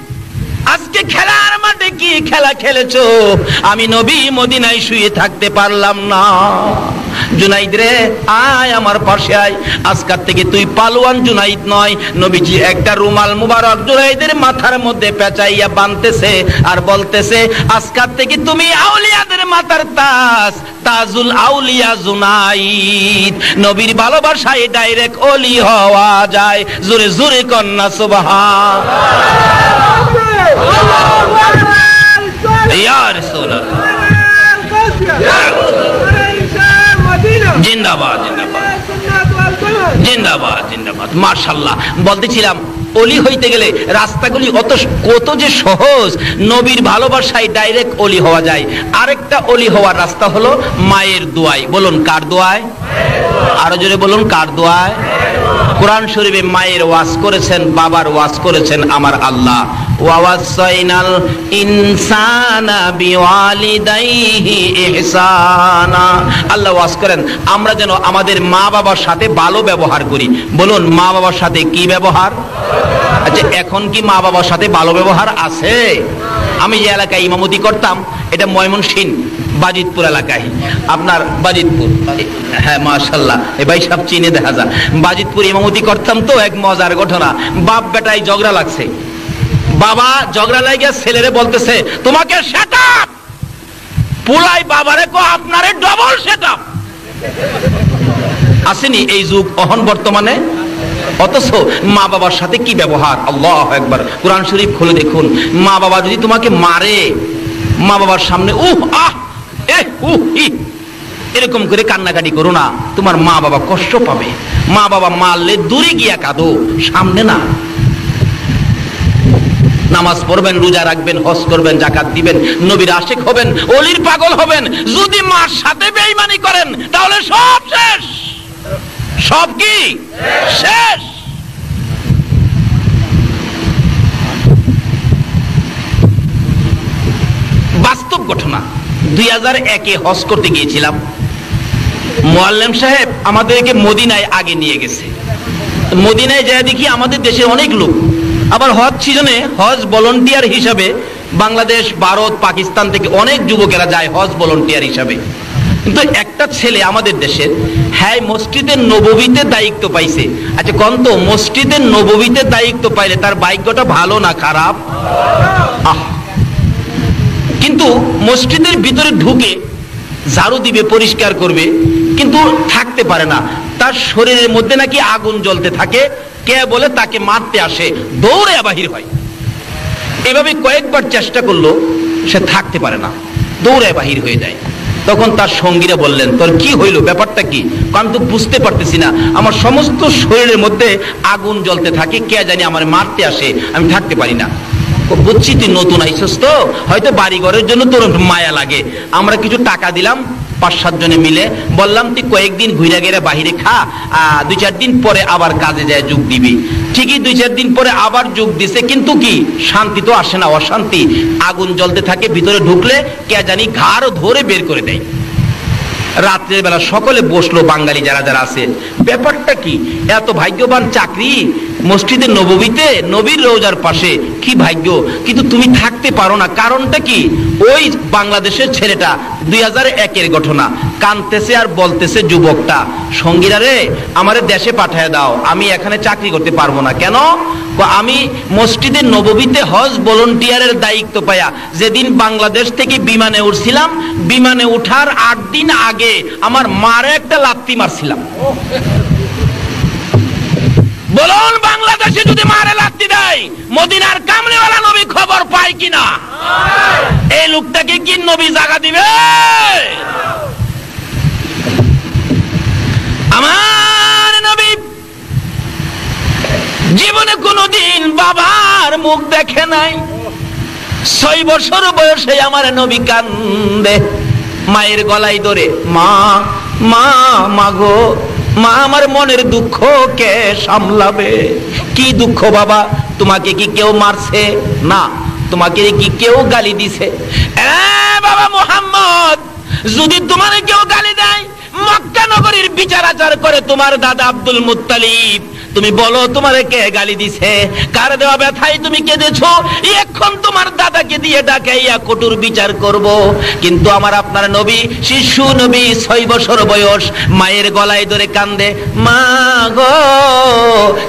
আজকে খেলার মাঠে কি খেলা খেলেছো? আমি নবী মদিনায় শুয়ে থাকতে পারলাম না। জুনাইদ রে আয় আমার পাশে আয়, আজকাল থেকে তুই পালোয়ান জুনাইদ নয়। নবীজি একটা রুমাল মুবারক জুনাইদের মাথার মধ্যে পেঁচাইয়া বাঁধতেছে আর বলতেছে, আজকাল থেকে তুমি আউলিয়াদের মাথার তাজ, তাজুল আউলিয়া জুনাইদ। নবীর ভালোবাসায় ডাইরেক্ট ওলি হওয়া যায়। জোরে জোরে কন্যা সুবহান ইয়া রাসূলুল্লাহ, জিন্দাবাদ জিন্দাবাদ জিন্দাবাদ জিন্দাবাদ। মাশাআল্লাহ, বলতেছিলাম অলি হইতে গেলে রাস্তাগুলি কত যে সহজ। নবীর ভালোবাসায় ডাইরেক্ট অলি হওয়া যায়। আরেকটা অলি হওয়ার রাস্তা হলো মায়ের দোয়ায়। বলুন কার দোয়ায়? আরো জোরে বলুন কার দোয়ায়? কোরআন শরীফে মায়ের ওয়াজ করেছেন, বাবার ওয়াজ করেছেন আমার আল্লাহ। ওয়াসাইনাল ইনসানা বিওয়ালিদাইহি ইহসানা। আল্লাহ ওয়াজ করেন আমরা যেন আমাদের মা বাবার সাথে ভালো ব্যবহার করি। বলুন মা বাবার সাথে কি ব্যবহার? আচ্ছা, এখন কি মা বাবার সাথে ভালো ব্যবহার আছে? আমি যে এলাকায় ইমামতি করতাম, এটা ময়মনসিংহ বাজিতপুর এলাকায়, আপনার বাজিতপুর, হ্যাঁ মাশাআল্লাহ, এই ভাই সব চিনে দেখা যায়। বাজিতপুর ইমামতি করতাম তো, এক মজার ঘটনা। বাপ বেটায় ঝগড়া লাগছে। বাবা ঝগড়া লাগিয়া ছেলেরে বলতেছে, তোমাকে সেটআপ। পুলাই বাবারে কো আপনারে ডবল সেটআপ। আসেনি এই যুগ অহন বর্তমানে? অথচ মা বাবার সাথে কি ব্যবহার! আল্লাহু আকবার। কোরআন শরীফ খুলে দেখুন, মা বাবা যদি তোমাকে মারে, মা বাবার সামনে উহ আহ এহ উহ ই এরকম করে কান্নাকাটি করো না, তোমার মা বাবা কষ্ট পাবে। মা বাবা মারলে দূরে গিয়া কাঁদো, সামনে না। নামাজ পড়বেন, রোজা রাখবেন, হজ করবেন, যাকাত দিবেন, নবীর আশিক হবেন, ওলির পাগল হবেন। যদি মার সাথে বেঈমানি করেন তাহলে সব শেষ। সব কি শেষ? বাস্তব ঘটনা। 2001-এ হজ করতে গিয়েছিলাম। মুআল্লিম সাহেব আমাদেরকে মদিনায় আগে নিয়ে গেছে। মদিনায় যায় দেখি আমাদের দেশের অনেক লোক, আবার হজ সিজনে হজ ভলান্টিয়ার হিসাবে বাংলাদেশ, ভারত, পাকিস্তান থেকে অনেক যুবকেরা যায় হজ ভলান্টিয়ার হিসাবে। কিন্তু একটা ছেলে আমাদের দেশের, হ্যাঁ মসজিদের নববীতে দায়িত্ব পাইছে। আচ্ছা কোন তো মসজিদের নববীতে দায়িত্ব পাইলে তার ভাগ্যটা ভালো না খারাপ? কিন্তু মসজিদের ভিতরে ঢুকে ঝাড়ু দিবে, পরিষ্কার করবে, কিন্তু থাকতে পারে না। তার শরীরের মধ্যে নাকি আগুন জ্বলতে থাকে। কে বলে তাকে মারতে আসে, দৌড়ে বাহির হয়। এভাবে কয়েকবার চেষ্টা করলো, সে থাকতে পারে না, দৌড়ে বাহির হয়ে যায়। তখন তার সঙ্গীরা বললেন, তোর কি হইল, ব্যাপারটা কি? আমি তো বুঝতে পারতেছি না, আমার সমস্ত শরীরের মধ্যে আগুন জ্বলতে থাকে, কে জানি আমার মারতে আসে, আমি থাকতে পারি না। বুঝছি তুই নতুন আইসস তো, হয়তো বাড়ি ঘরের জন্য তোর মায়া লাগে। আমরা কিছু টাকা দিলাম 5-7 জনে মিলে, বললাম তুই কয়েকদিন ঘুরে গেলে বাহিরে খা, 2-4 দিন পরে আবার কাজে যায় যোগ দিবি। ঠিকই 2-4 দিন পরে আবার যোগ দিছে, কিন্তু কি শান্তি তো আসে না, অশান্তি। আগুন জ্বলতে থাকে, ভিতরে ঢুকলে কে জানি ঘাড় ধরে বের করে দেয়। রাত্রের বেলা সকলে বসলো, বাঙালি যারা যারা আছে, ব্যাপারটা কি? এত ভাগ্যবান চাকরি মসজিদের নববীতে, নবীর রওজার পাশে, কি ভাগ্য! কিন্তু তুমি থাকতে পারো না, কারণটা কি? ওই বাংলাদেশের ছেলেটা 2001-এর ঘটনা, কাঁদতেছে আর বলতেছে যুবকটা, সঙ্গীরা রে আমারে দেশে পাঠায় দাও, আমি এখানে চাকরি করতে পারবো না। কেন? আমি মসজিদে নববীতে হজ ভলান্টিয়ারের দায়িত্ব পাইয়া যেদিন বাংলাদেশ থেকে বিমানে উঠছিলাম, বিমানে উঠার 8 দিন আগে আমার মারে একটা লাত্তি মারছিলাম। বলুন, বাংলাদেশে যদি মারে লাত্তি দেয়, মদিনার কামলিওয়ালা নবী খবর পায় কিনা? এই লোকটাকে কি নবী জায়গা দিবে? আমার নবী জীবনে কোনদিন বাবার মুখ দেখে নাই। 6 বছর বয়সে আমার নবী কান্দে, মায়ের গলায় ধরে, মা মা মাগো, মা আমার মনের দুঃখ কে সামলাবে? কি দুঃখ বাবা? তোমাকে কি কেউ মারছে? না। তোমাকে কি কেউ গালি দিছে? বাবা মুহাম্মদ, যদি তোমার কেউ গালি দেয়, মক্কা নগরীর বিচার আচার করে তোমার দাদা আব্দুল মুত্তালিব, তুমি বলো তোমারে কে গালি দিছে, কার দেওয়া ব্যথায় তুমি কেঁদেছো, এখন তোমার দাদাকে দিয়ে ডাকাইয়া কঠোর বিচার করব। কিন্তু আমার আপনার নবী, শিশু নবী, 6 বছর বয়স, মায়ের গলায় ধরে কান্দে, মা গো,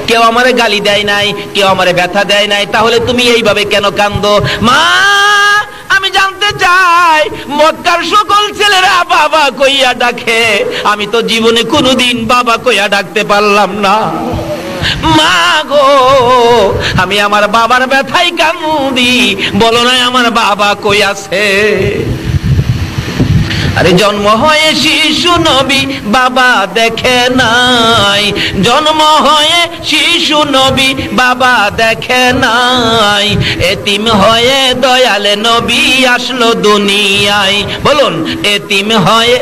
কেউ আমারে গালি দেয় নাই, কেউ আমারে ব্যথা দেয় নাই, তাহলে তুমি এইভাবে কেন কান্দো? মা, আমি জানতে চাই মক্কার সকল ছেলেরা বাবা কইয়া ডাকে, আমি তো জীবনে কোনোদিন বাবা কইয়া ডাকতে পারলাম না। মা গো, আমি আমার বাবার ব্যথাই কান্দি, বলো না আমার বাবা কই আছে? আরে জন্ম হয়ে শিশু নবী বাবা দেখে নাই, জন্ম হয়ে শিশু নবী বাবা দেখে নাই, এতিম হয়ে দয়ালে নবী আসলো দুনিয়ায়। বলুন, এতিম হয়ে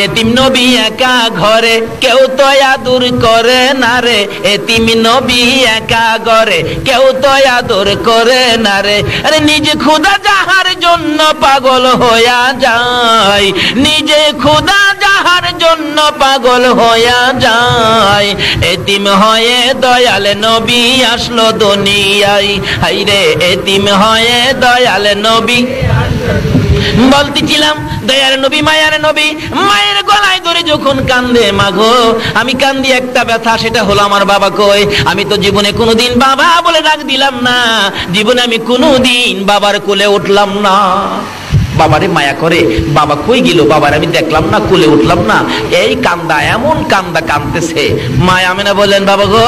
এতিম নবী একা ঘরে, কেউ তো আদর করে না রে, এতিম নবী একা ঘরে, কেউ তো আদর করে না রে। আরে নিজে খোদা যাহার জন্য পাগল হইয়া যায়, নিজে খোদা যাহার জন্য পাগল হইয়া যায়, এতিম হয়ে দয়ালে নবী আসলো দুনিয়ায়। হাইরে এতিম হয়ে দয়ালে নবী। বলতেছিলাম, দয়ার নবী, মায়ার নবী, মায়ের গলায় ধরে যখন কান্দে, মাগো আমি কান্দি একটা ব্যথা, সেটা হলো আমার বাবা কই। আমি তো জীবনে কোনোদিন বাবা বলে ডাক দিলাম না, জীবনে আমি কোনোদিন বাবার কোলে উঠলাম না। বাবারে মায়া করে, বাবা কই গেল, বাবার আমি দেখলাম না, কোলে উঠলাম না, এই কান্দা, এমন কান্দা কান্দতেছে। মা আমেনা বললেন, বাবা গো,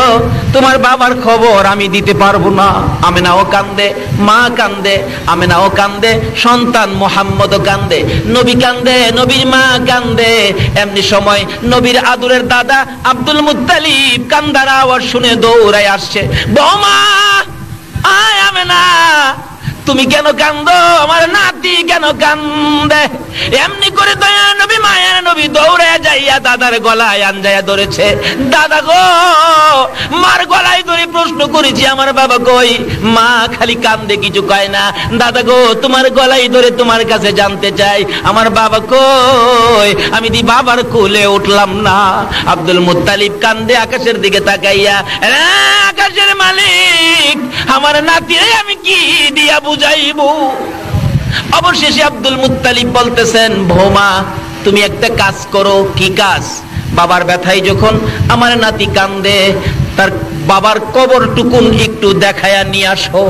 তোমার বাবার খবর আমি দিতে পারবো না। আমেনাও কান্দে, মা কান্দে, আমেনাও কান্দে, সন্তান মুহাম্মদও কান্দে, নবী কান্দে, নবীর মা কান্দে। এমনি সময় নবীর আদরের দাদা আব্দুল মুত্তালিব কান্দার আওয়াজ শুনে দৌড়ায় আসছে, বৌমা আয় আমেনা, তুমি কেন কান্দো? আমার নাতি কেন কান্দে? এমনি করে দয়ার নবী, মায়ের নবী দৌড়ে যাইয়া দাদার গলায় আঞ্জায়া ধরেছে। দাদা গো, মার গলায় ধরে প্রশ্ন করেছি আমার বাবা কই, মা খালি কান্দে, কিছু কয় না। দাদা গো, তোমার গলায় ধরে তোমার কাছে জানতে চাই আমার বাবা কই, আমি দি বাবার কোলে উঠলাম না। আব্দুল মুত্তালিব কান্দে আকাশের দিকে তাকাইয়া, আকাশের মালিক, আমার নাতিরে আমি কি দিয়া বুঝাইবো? অবশেষে আব্দুল মুত্তালিব বলতেছেন, বৌমা তুমি একটা কাজ করো। কি কাজ? বাবার ব্যথায় যখন আমার নাতি কান্দে, তার বাবার কবরটুকুন একটু দেখায়া নিয়ে আসো।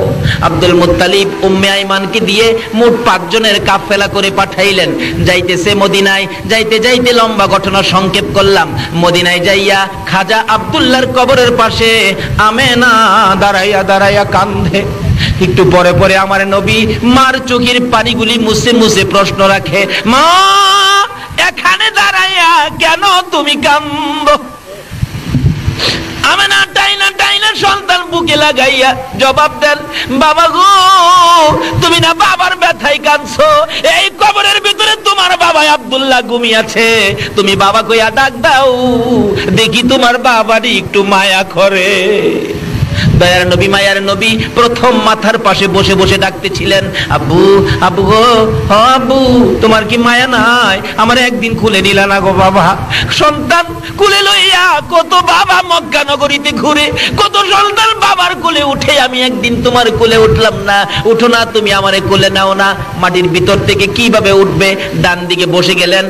আব্দুল মুত্তালিব উম্মে আইমানকে দিয়ে মোট 5 জনের কাফেলা করে পাঠাইলেন। যাইতেছে মদিনায়, যাইতে যাইতে লম্বা ঘটনা সংক্ষেপ করলাম। মদিনায় যাইয়া খাজা আব্দুল্লাহর কবরের পাশে আমেনা দাঁড়াইয়া দাঁড়াইয়া কান্দে। একটু পরে পরে আমার নবী মার চোখের পানিগুলি মুছে মুছে প্রশ্ন রাখে, মা এখানে দাঁড়াইয়া কেন তুমি কান্দো? আমেনা টাইনা টাইনা সন্তান বুকে লাগাইয়া জবাব দেন, বাবা গো, তুমি না বাবার ব্যথায় কাঁদছো, এই কবরের ভিতরে তোমার বাবা আব্দুল্লাহ ঘুমিয়েছে, তুমি বাবা কইয়া ডাক দাও, দেখি তোমার বাবারই একটু মায়া করে। দয়ার নবী মায়ার নবী প্রথম মাথার পাশে বসে বসে ডাকতেছিলেন, আব্বু আব্বু গো, আব্বু তোমার কি মায়া নাই? আমার একদিন কুলে নিলা না গো বাবা। সন্তান কুলে লইয়া কত বাবা মক্কা নগরীতে ঘুরে, কত সন্তান বাবার কোলে উঠে, আমি একদিন তোমার কোলে উঠলাম না। উঠো না, তুমি আমারে কোলে নাও না। মাটির ভিতর থেকে কিভাবে উঠবে? ডান দিকে বসে গেলেন,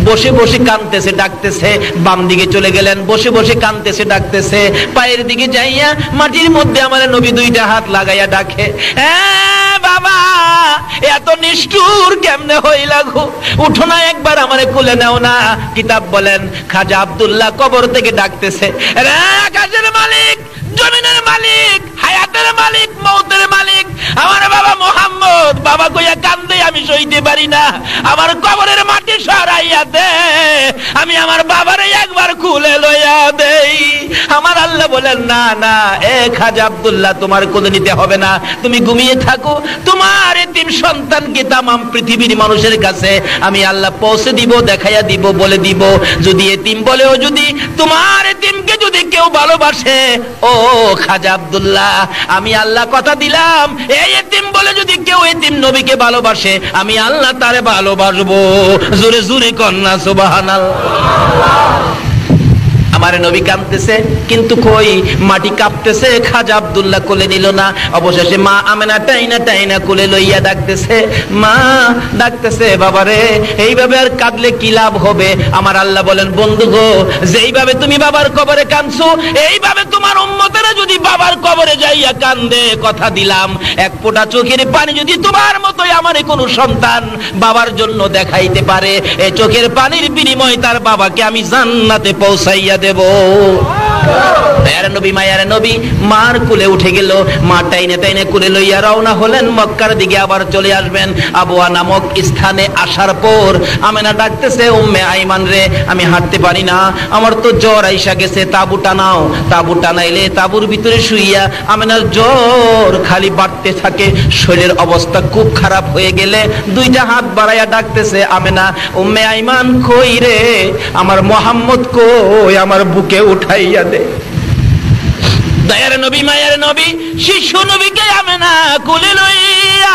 বসে বসে কাঁদতেছে ডাকতেছে। বাম দিকে চলে গেলেন, বসে বসে কাঁদতেছে ডাকতেছে। পায়ের দিকে যাইয়া মাটির মধ্যে আমার নবী দুইটা হাত লাগাইয়া ডাকে, বাবা এত নিষ্ঠুর কেমনে হইলা গো? উঠো না, একবার আমারে কোলে নাও না। কিতাব বলেন খাজা আব্দুল্লাহ কবর থেকে ডাকতেছে, রে আকাশের মালিক, জমিনের মালিক, হায়াতের মালিক, মওতের মালিক, আমার বাবা মোহাম্মদ, বাবা কইয়া কান্দে আমি সইতে পারি না, আমার কবরের মাটি সরাইয়া দে, আমি আমার বাবারে একবার কুলে লইয়া দেই। আমার আল্লাহ বলেন, না না এ খাজা আব্দুল্লাহ, তোমার কোলে নিতে হবে না, তুমি ঘুমিয়ে থাকো। তোমার এতিম সন্তানকে তামাম পৃথিবীর মানুষের কাছে আমি আল্লাহ পৌঁছে দিব, দেখাইয়া দিব, বলে দিব। যদি এতিম বলেও যদি তোমার এতিমকে যদি কেউ ভালোবাসে, ও খাজা আব্দুল্লাহ, আমি আল্লাহ কথা দিলাম, এই এতিম বলে যদি কেউ এতিম নবীকে ভালোবাসে, আমি আল্লাহ তারে ভালোবাসবো। জোরে জোরে কন্যা সুবহানাল্লাহ। আমার নবী কাঁদতেছে, কিন্তু কই মাটি কাঁপতেছে, খাজা আব্দুল্লাহ কোলে নিল না। অবশেষে মা আমেনা টাইনা টাইনা কোলে লইয়া ডাকতেছে, মা ডাকতেছে, বাবারে এইভাবে আর কাঁদলে কি লাভ হবে? আমার আল্লাহ বলেন, বন্ধু গো, যেইভাবে তুমি বাবার কবরে কাঁদছো, এইভাবে তোমার উম্মতেরা যদি বাবার কবরে যাইয়া কান্দে, কথা দিলাম এক ফোঁটা চোখের পানি যদি তোমার মতোই আমার কোন সন্তান বাবার জন্য দেখাইতে পারে, এই চোখের পানির বিনিময়ে তার বাবাকে আমি জান্নাতে পৌঁছাইয়া দেব। নবী মায়ার নবী মার কুলে উঠে গেল, মা টাইনে টাইনে কুলে লইয়া রওনা হলেন মক্কার দিকে, আবার চলে আসবেন। আবওয়া নামক স্থানে আসার পর আমেনা ডাকতেছে, উম্মে আইমান রে, আমি হাঁটতে পারি না, আমার তো জ্বর আইসা গেছে, তাবু টানাও। তাবু টানাইলে তাবুর ভিতরে শুইয়া আমেনার জ্বর খালি বাড়তে থাকে, শরীরের অবস্থা খুব খারাপ হয়ে গেলে দুইটা হাত বাড়াইয়া ডাকতেছে, আমেনা, উম্মে আইমান কই রে, আমার মোহাম্মদ কই, আমার বুকে উঠাইয়া দে। দয়ার নবী মায়ের নবী শিশু নবীকে আমেনা কোলে লইয়া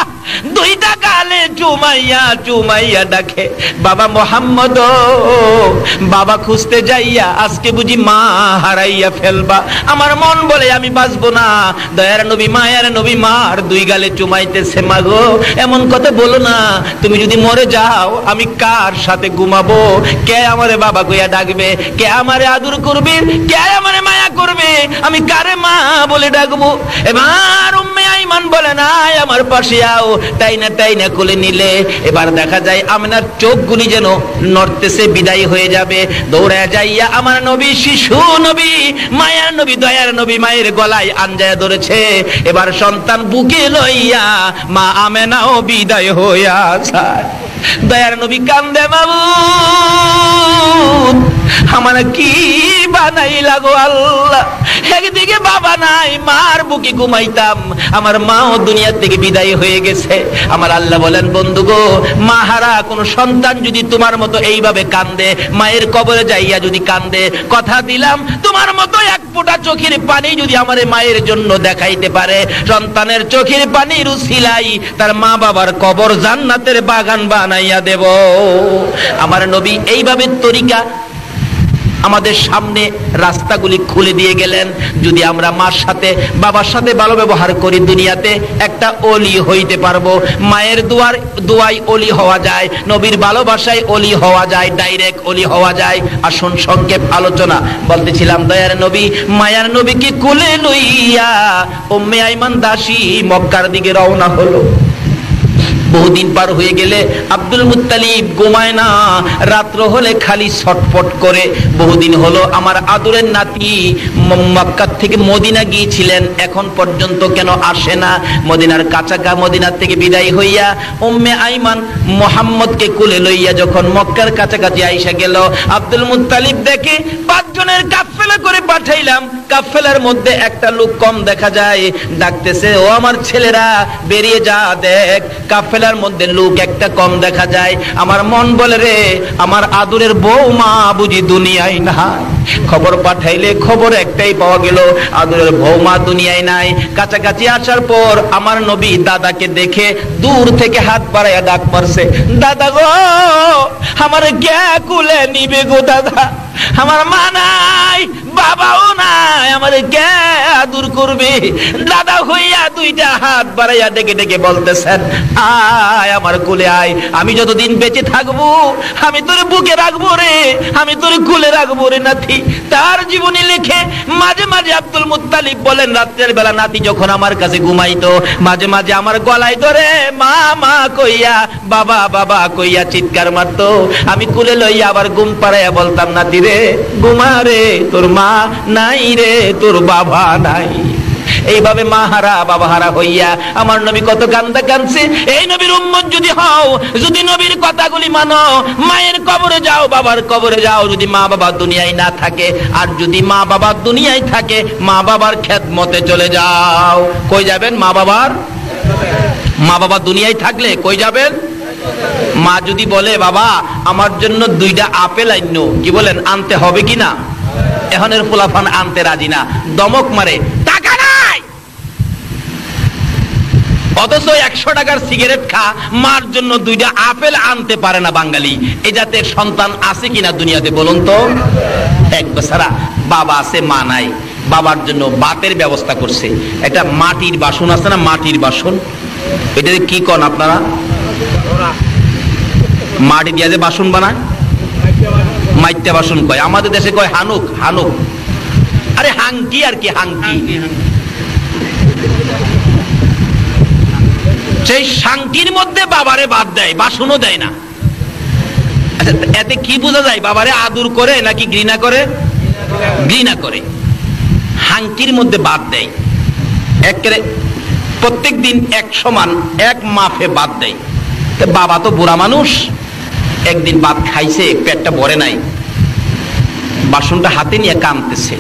দুইটা গালে চুমাইয়া চুমাইয়া ডাকে, বাবা মোহাম্মদ, বাবা খুঁজতে যাইয়া আজকে বুঝি মা হারাইয়া ফেলবা, আমার মন বলে আমি বাঁচবো না। দয়ার নবী মায়ের নবী মার দুই গালে চুমাইতেছে, মা গো এমন কথা বলো না, তুমি যদি মরে যাও আমি কার সাথে ঘুমাবো? কে আমারে বাবা কইয়া ডাকবে? কে আমারে আদর করবে? কে আমারে মায়া করবে? আমি কারে মা বলে ডাকবো? এবার উম্মে আইমান বলে, না আমার পাশে আও। টাইনা টাইনা কোলে নিলে এবার দেখা যায় আমিনার চোখগুলি যেন নড়তেছে, বিদায় হয়ে যাবে। দৌড়ায় যাইয়া আমার নবী, শিশু নবী মায়ার নবী, দয়ার নবী মায়ের গলায় আঞ্জায়া ধরেছে। এবার সন্তান বুকে লইয়া মা আমেনাও বিদায় হইয়া যায়। দয়ার নবী কান্দে, মাবুদ আমার কি বানাইলা গো আল্লাহ, একদিকে বাবা নাই, মার বুকে ঘুমাইতাম, আমার মাও দুনিয়া থেকে বিদায় হয়ে গেছে। আমার আল্লাহ বলেন, বন্ধু গো, মাহারা কোন সন্তান যদি তোমার মতো এইভাবে কান্দে, মায়ের কবরে যাইয়া যদি কান্দে, কথা দিলাম তোমার মতো এক ফোঁটা চোখের পানি যদি আমার মায়ের জন্য দেখাইতে পারে, সন্তানের চোখের পানির উসিলাই তার মা বাবার কবর জান্নাতের বাগান বানাইয়া দেব। আমার নবী এইভাবে তরিকা আমাদের সামনে রাস্তাগুলি খুলে দিয়ে গেলেন। যদি আমরা মার সাথে বাবার সাথে ভালো ব্যবহার করি, দুনিয়াতে একটা ওলি হইতে পারবো। মায়ের দোয়াই ওলি হওয়া যায়, নবীর ভালোবাসায় ওলি হওয়া যায়, ডাইরেক্ট ওলি হওয়া যায়। আসুন সংক্ষেপ আলোচনা বলতেছিলাম, দয়ার নবী মায়ার নবীকে কোলে লইয়া উম্মে আইমান দাসী মক্কার দিকে রওনা হলো। বহুদিন পার হয়ে গেলে আব্দুল মুত্তালিব ঘুমায় না, রাত্র হলে খালি ছটফট করে। বহুদিন হলো আমার আদরের নাতি মক্কা থেকে মদিনা গিয়েছিলেন, এখন পর্যন্ত কেন আসে না? মদিনার কাছাকা, মদিনার থেকে বিদায় হইয়া উম্মে আইমান মোহাম্মদকে কোলে লইয়া যখন মক্কার কাছাকাছি আইসা গেল, আব্দুল মুত্তালিব দেখে 5 জনের কাফেলা করে পাঠাইলাম, কাফেলার মধ্যে একটা লোক কম দেখা যায়, ডাকতেছে, ও আমার ছেলেরা বেরিয়ে যা, দেখ কাফেলার মধ্যে লোক একটা কম দেখা যায়। আমার মন বলে, রে আমার আদরের বৌমা বুঝি দুনিয়ায় না। খবর পাঠাইলে খবর একটাই পাওয়া গেল, আদরের বৌমা দুনিয়ায় নাই। কাছাকাছি আসার পর আমার নবী দাদাকে দেখে দূর থেকে হাত বাড়াইয়া ডাক মারছে, দাদা গো আমার কে কুলে নিবে গো দাদা, আমার মা নাই বাবাও নাই, আমার কে আদর করবে? দাদা হইয়া দুইটা হাত বাড়াইয়া ডেকে ডেকে বলতেছেন, আয় আমার কোলে আয়, আমি যতদিন বেঁচে থাকবো আমি তোর বুকে রাখবো রে, আমি তোর কোলে রাখবো রে নাতি। তার জীবনী লিখে মাঝে মাঝে আব্দুল মুত্তালিব বলেন, রাত্রের বেলা নাতি যখন আমার কাছে ঘুমাইতো মাঝে মাঝে আমার গলায় ধরে মা মা কইয়া বাবা বাবা কইয়া চিৎকার মারতো, আমি কোলে লইয়া আবার ঘুম পাড়াইয়া বলতাম, নাতি রে ঘুমা রে, তোর মা নাই রে, তোর বাবা নাই। এইভাবে মা হারা বাবা হারা হইয়া আমার নবী কত কান্দা কাঁদছে। এই নবীর উম্মত যদি হও, যদি নবীর কথাগুলি মানো, মায়ের কবরে যাও বাবার কবরে যাও, যদি মা বাবা দুনিয়ায় না থাকে, আর যদি মা বাবা দুনিয়ায় থাকে মা বাবার খেদমতে চলে যাও। কই যাবেন? মা বাবা দুনিয়ায় থাকলে কই যাবেন? মা যদি বলে বাবা আমার জন্য দুইটা আপেল আইনো, কি বলেন আনতে হবে কিনা? এখনের পোলাফান আনতে রাজি না, দমক মারে, টাকা নাই। অথচ 100 টাকার সিগারেট খা, মার জন্য দুইটা আপেল আনতে পারে না বাঙালি। এই জাতের সন্তান আছে কিনা দুনিয়াতে বলুন তো? এক বেচারা বাবা আছে মা নাই, বাবার জন্য ভাতের ব্যবস্থা করছে। একটা মাটির বাসন আছে না, মাটির বাসন, এটা কি কন আপনারা? মাটি দিয়ে যে বাসন বানায়, মাইত্যা বাসন কয়, আমাদের দেশে কয় হানুক। হানুক আরে হাঙ্কি আর কি, হাঙ্কি। সেই শাঙ্কির মধ্যে বাবারে বাদ দেয়, বাসনও দেয় না। আচ্ছা এতে কি বোঝা যায়? বাবারে আদর করে নাকি ঘৃণা করে? ঘৃণা করে। হাঙ্কির মধ্যে বাদ দেয়, একেবারে প্রত্যেক দিন এক সমান এক মাফে বাদ দেয়। বাবা তো বুড়া মানুষ, একদিন ভাত খাইছে, পেটটা ভরে নাই, বাসনটা হাতে নিয়ে কাঁদতেছে,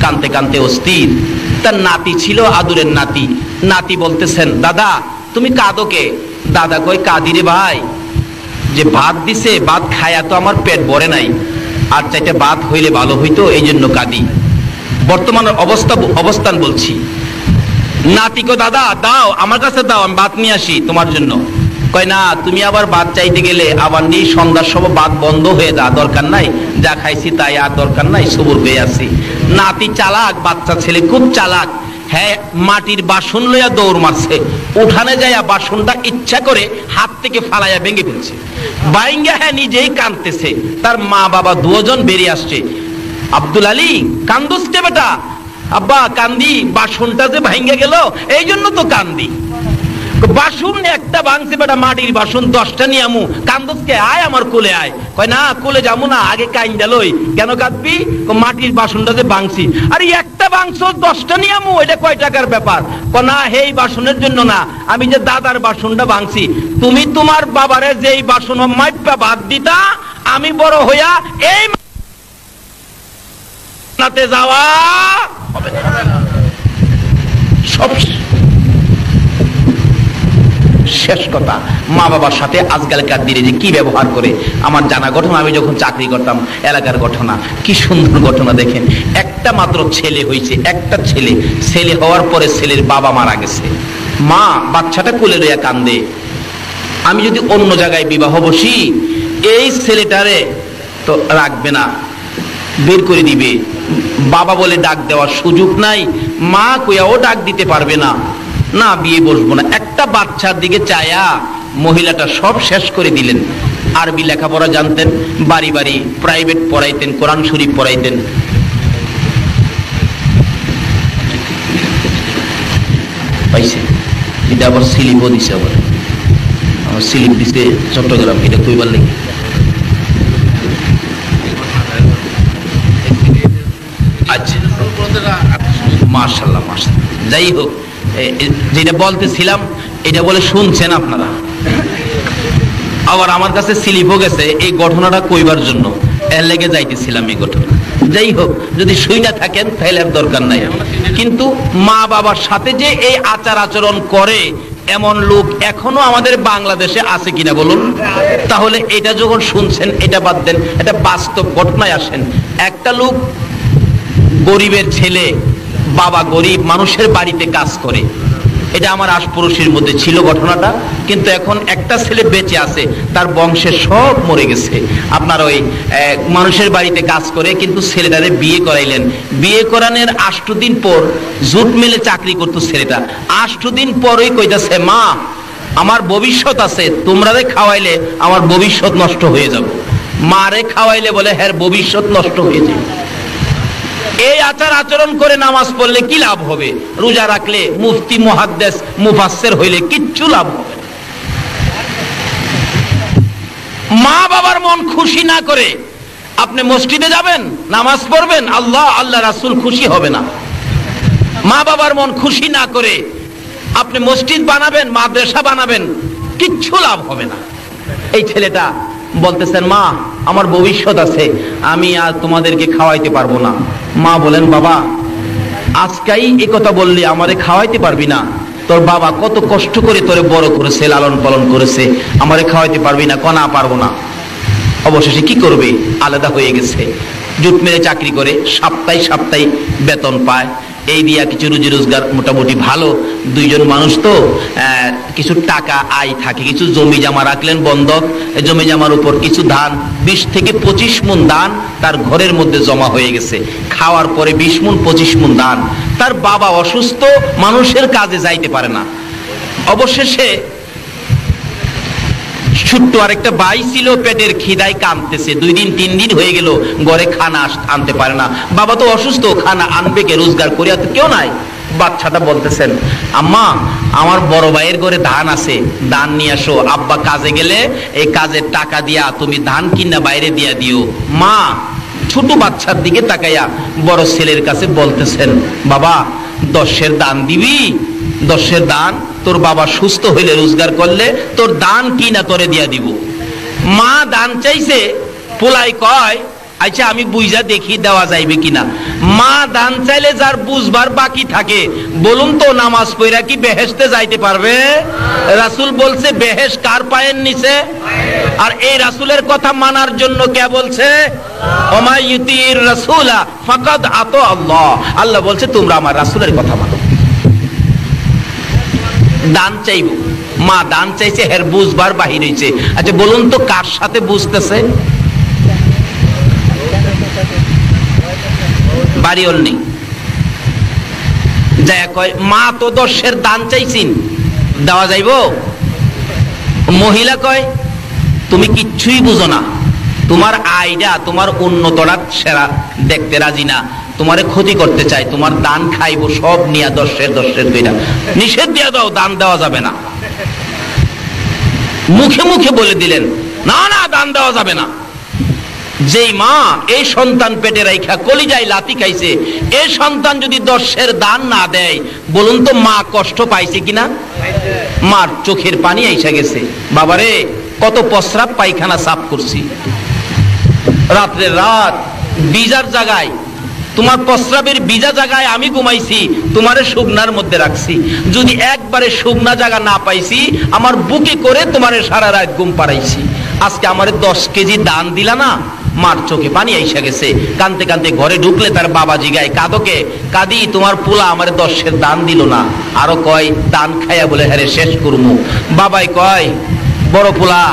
কাঁদতে কাঁদতে অস্থির। তার নাতি ছিল, আদুরের নাতি। নাতি বলতেছেন, দাদা তুমি কাঁদো কে? দাদা কই, কাঁদি রে ভাই, যে ভাত দিছে, ভাত খায়া তো আমার পেট ভরে নাই, আর চাইটা ভাত হইলে ভালো হইতো, এই জন্য কাঁদি। বর্তমানের অবস্থান বলছি। নাতি কো, দাদা দাও, আমার কাছে দাও, আমি ভাত নিয়ে আসি তোমার জন্য। কয় না, তুমি আবার ভাত চাইতে গেলে আবার নিয়ে সন্ধ্যার সময় ভাত বন্ধ হয়ে যা, দরকার নাই, যা খাইছি তাই আর দরকার নাই, সবুর পেয়ে আছি। নাতি চালাক, বাচ্চা ছেলে খুব চালাক। হ্যাঁ, মাটির বাসন লইয়া দৌড় মারছে, উঠানে যাইয়া বাসনটা ইচ্ছা করে হাত থেকে ফালাইয়া ভেঙে ফেলছে। বাইঙ্গা হ্যাঁ নিজেই কাঁদতেছে, তার মা বাবা দুজন বেরিয়ে আসছে। আব্দুল আলী কান্দুসতে বেটা? আব্বা কান্দি, বাসনটা যে ভাঙ্গে গেল এই জন্য তো কান্দি। বাসন একটা ভাঙছে বেটা, মাটির বাসন 10টা নিয়ে আমু, কান্দুসকে আয় আমার কোলে আয়। কয় না, কোলে যাবো না, আগে কাইন্দা লই। কেন কাঁদবি? মাটির বাসনটা যে ভাঙছি। আরে একটা ভাঙছো, 10টা নিয়ে আমু, এটা কয় টাকার ব্যাপার? কয় না, এই বাসনের জন্য না, আমি যে দাদার বাসনটা ভাঙছি। তুমি তোমার বাবারে যেই বাসন মাইপা ভাত দিতা, আমি বড় হইয়া এই নাতে যাওয়া হবে না। সব শেষ কথা। মা বাবার সাথে আজকালকার দিনে যে কি ব্যবহার করে, আমার জানা ঘটনা, আমি যখন চাকরি করতাম, এলাকার ঘটনা, কি সুন্দর ঘটনা দেখেন। একটা মাত্র ছেলে হয়েছে, একটা ছেলে। ছেলে হওয়ার পরে ছেলের বাবা মারা গেছে, মা বাচ্চাটা কোলে লইয়া কান্দে। আমি যদি অন্য জায়গায় বিবাহ বসি, এই ছেলেটারে তো রাখবে না, বের করে দিবে। বাবা বলে ডাক দেওয়ার সুযোগ নাই, মা কইয়াও ডাক দিতে পারবে না, না বিয়ে বসবো না। একটা বাচ্চার দিকে চায়া মহিলাটা সব শেষ করে দিলেন। আরবি লেখাপড়া জানতেন, বাড়ি বাড়ি প্রাইভেট পড়াইতেন, কোরআন শরীফ পড়াইতেন। পাইছে এটা আবার স্লিপও দিছে, আবার আমার স্লিপ দিছে চট্টগ্রাম, এটা কইবার লাগে। আচ্ছা মাশাআল্লাহ মাশাআল্লাহ। যাই হোক, যেটা বলতেছিলাম এটা বলে শুনছেন আপনারা। আবার আমার কাছে স্লিপও গেছে এই ঘটনাটা কইবার জন্য, এর লেগে যাইতেছিলাম এই ঘটনা। যাই হোক, যদি শুই না থাকেন তাহলে আর দরকার নাই। কিন্তু মা বাবার সাথে যে এই আচার আচরণ করে, এমন লোক এখনো আমাদের বাংলাদেশে আছে কিনা বলুন? তাহলে এটা যখন শুনছেন এটা বাদ দেন, এটা বাস্তব ঘটনায় আসেন। একটা লোক গরিবের ছেলে, বাবা গরিব, মানুষের বাড়িতে কাজ করে। এটা আমার আশপাশের মধ্যে ছিল ঘটনাটা, কিন্তু এখন একটা ছেলে বেঁচে আছে, তার বংশের সব মরে গেছে। আপনার ওই মানুষের বাড়িতে কাজ করে, কিন্তু ছেলেটারে বিয়ে করাইলেন। বিয়ে করানোর 8 দিন পর জুট মিলে চাকরি করতো ছেলেটা। 8 দিন পরই কইতাছে, মা আমার ভবিষ্যৎ আছে, তোমরারে খাওয়াইলে আমার ভবিষ্যৎ নষ্ট হয়ে যাবে। মারে খাওয়াইলে বলে হ্যাঁ ভবিষ্যৎ নষ্ট হয়ে যাবে। এই আচার আচরণ করে নামাজ পড়লে কি লাভ হবে? রোজা রাখলে, মুফতি মুহাদ্দিস মুফাসসির হইলে কিচ্ছু লাভ হবে না। মা বাবার মন খুশি না করে আপনি মসজিদে যাবেন, নামাজ পড়বেন, আল্লাহ আল্লাহ রাসূল খুশি হবে না। মা বাবার মন খুশি না করে আপনি মসজিদ বানাবেন, মাদ্রাসা বানাবেন, কিচ্ছু লাভ হবে না। এই ছেলেটা বলতেছেন, মা আমার ভবিষ্যৎ আছে, আমি আর তোমাদেরকে খাওয়াইতে পারবো না। মা বলেন, বাবা আজকেই এই কথা বললি আমারে খাওয়াইতে পারবি না? তোর বাবা কত কষ্ট করে তোরে বড় করেছে, লালন পালন করেছে, আমারে খাওয়াইতে পারবি না? কনা পারবো না। অবশেষে কি করবে? আলাদা হয়ে গেছে, জুট মেরে চাকরি করে, সপ্তাহে বেতন পায়। এই দিয়া কিছু রুজি রোজগার মোটামুটি ভালো। দুইজন মানুষ তো কিছু টাকা আয় থাকে, কিছু জমি জমা রাখলেন বন্ধক। জমি জমার উপর কিছু ধান, 20 থেকে 25 মণ ধান তার ঘরের মধ্যে জমা হয়ে গেছে। খাওয়ার পরে 20 মণ 25 মণ ধান। তার বাবা অসুস্থ, মানুষের কাজে যাইতে পারে না। অবশেষে ছোট্ট আরেকটা ভাই ছিল, পেটের খিদায় কাঁদতেছে, 2 দিন 3 দিন হয়ে গেল ঘরে খানা আনতে পারে না। বাবা তো অসুস্থ, খানা আনবে কে? রোজগার করিয়া তো কেউ নাই। বাচ্চাটা বলতেছেন, আম্মা আমার বড় ভাইয়ের ঘরে ধান আছে, ধান নিয়ে আসো। আব্বা কাজে গেলে এই কাজের টাকা দিয়া তুমি ধান কিনা বাইরে দিয়া দিও। মা ছোট বাচ্চার দিকে তাকাইয়া বড় ছেলের কাছে বলতেছেন, বাবা 10-এর দান দিবি? 10-এর দান তোর বাবা সুস্থ হইলে, রোজগার করলে তোর দান কিনা তোরে দিয়া দিব। মা দান চাইছে, পোলাই কয় আচ্ছা আমি বুঝা দেখি দেওয়া যাইবে কিনা। মা দান চাইলে যার বুঝবার বাকি থাকে, বলুন তো নামাজ পড়া কি বেহেশতে যাইতে পারবে? রাসূল বলছে বেহেশত কার পায়ের নিচে। আর এই রাসূলের কথা মানার জন্য কে বলছে? ওমা ইউতির রাসূলা ফাকাদ আতা আল্লাহ। আল্লাহ বলছে তোমরা আমার রাসূলের কথা মানো। দান চাইব, মা দান চাইছে, হের বুঝবার বাহির হইছে। আচ্ছা বলুন তো কার সাথে বুঝতেছে? বাড়িওল নেই, যায় কয় মা তো 10-এর দান চাইছিন, দেওয়া যাইব? মহিলা কয় তুমি কিচ্ছুই বুঝো না, তোমার আইডা তোমার উন্নতরা সেরা দেখতে রাজি না, তোমারে ক্ষতি করতে চাই, তোমার দান খাইবো সব নিয়া 10-এর দুইটা। নিষেধ দিয়া দাও, দান দেওয়া যাবে না। মুখে মুখে বলে দিলেন না না দান দেওয়া যাবে না। যেই মা এই সন্তান পেটে রাইখা কলিজায় লাথি খাইছে, এই সন্তান যদি 10-এর দান না দেয়, বলুন তো মা কষ্ট পাইছে কিনা? মার চোখের পানি আইসা গেছে। বাবারে কত প্রস্রাব পায়খানা সাফ করছি, রাত্রে রাত বিজার জায়গায়, তোমার প্রস্রাবের বিজা জায়গায় আমি ঘুমাইছি, তোমারে শুকনার মধ্যে রাখছি। যদি একবারে শুকনা জায়গা না পাইছি, আমার বুকে করে তোমারে সারা রাত ঘুম পাড়াইছি। আজকে আমারে 10 কেজি দান দিলা না। মার চোখে পানি আইসা গেছে, কানতে কানতে ঘরে ঢুকলে তার বাবা জিগায়, কাদোকে? কাদি তোমার পোলা আমারে 10-এর দান দিল না। আরো কয় দান খাইয়া বলে হ্যাঁ শেষ করমু। বাবাই কয় বড় পোলা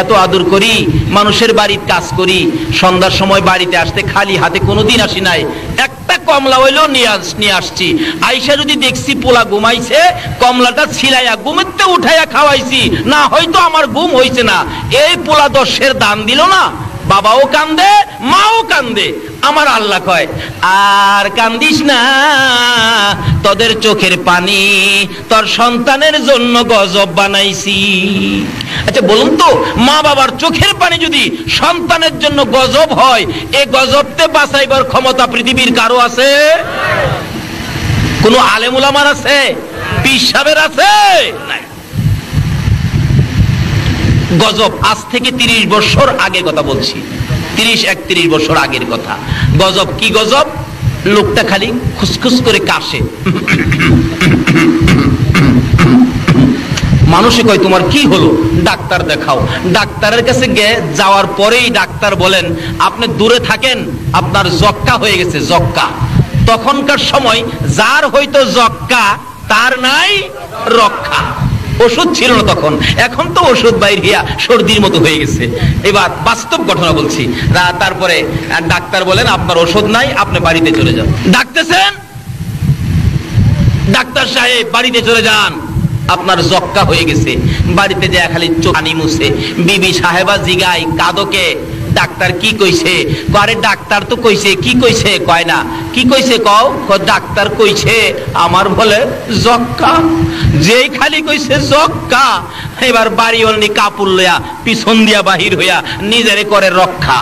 এত আদর করি, মানুষের বাড়ির কাজ করি, সন্ধ্যার সময় বাড়িতে আসতে খালি হাতে কোনোদিন আসি নাই, একটা কমলা হইলেও নিয়ে আসছি। আইসা যদি দেখছি পোলা ঘুমাইছে, কমলাটা ছিলাইয়া ঘুমেতে উঠাইয়া খাওয়াইছি, না হয়তো আমার ঘুম হইছে না। এই পোলা 10-এর দান দিল না। বাবাও কান্দে, মাও কান্দে। আমার আল্লাহ কয় আর কান্দিস না, তোদের চোখের পানি তোর সন্তানের জন্য গজব বানাইছি। আচ্ছা বলুন তো, মা বাবার চোখের পানি যদি সন্তানের জন্য গজব হয়, এই গজবতে বাঁচাইবার ক্ষমতা পৃথিবীর কারো আছে? কোন আলেম উলামার আছে? পীর সাহেবের আছে? নাই। গজব আজ থেকে 30 বছর আগে কথা বলছি, 30-31 বছর আগের কথা। গজব কি গজব? লোকটা খালি খুসখুস করে কাশে, মানুষে কয় তোমার কি হলো, ডাক্তার দেখাও। ডাক্তারের কাছে যাওয়ার পরেই ডাক্তার বলেন আপনি দূরে থাকেন, আপনার যক্কা হয়ে গেছে, যক্কা। তখনকার সময় যার হয়তো যক্কা তার নাই রক্ষা। ওষুধ ছিল না তখন, এখন তো ওষুধ বাইর হইয়া সর্দির মতো হয়ে গেছে। এবার বাস্তব ঘটনা বলছি। তারপরে ডাক্তার বলেন আপনার ওষুধ নাই, আপনি বাড়িতে চলে যান। ডাকতেছেন, ডাক্তার সাহেব বাড়িতে চলে যান, আপনার যক্কা হয়ে গেছে। বাড়িতে যায় খালি পানি মুছে। বিবি সাহেবা জিগাই কাদকে ডাক্তার কি কইছে? আরে ডাক্তার তো কইছে। কি কইছে? কয় না। কি কইছে কও? ডাক্তার কইছে আমার বলে যক্কা। যেই খালি কইছে যক্কা, এবার বাড়ি অনলি কাপড় লইয়া পিছন দিয়া বাহির হইয়া নিজেরে করে রক্ষা।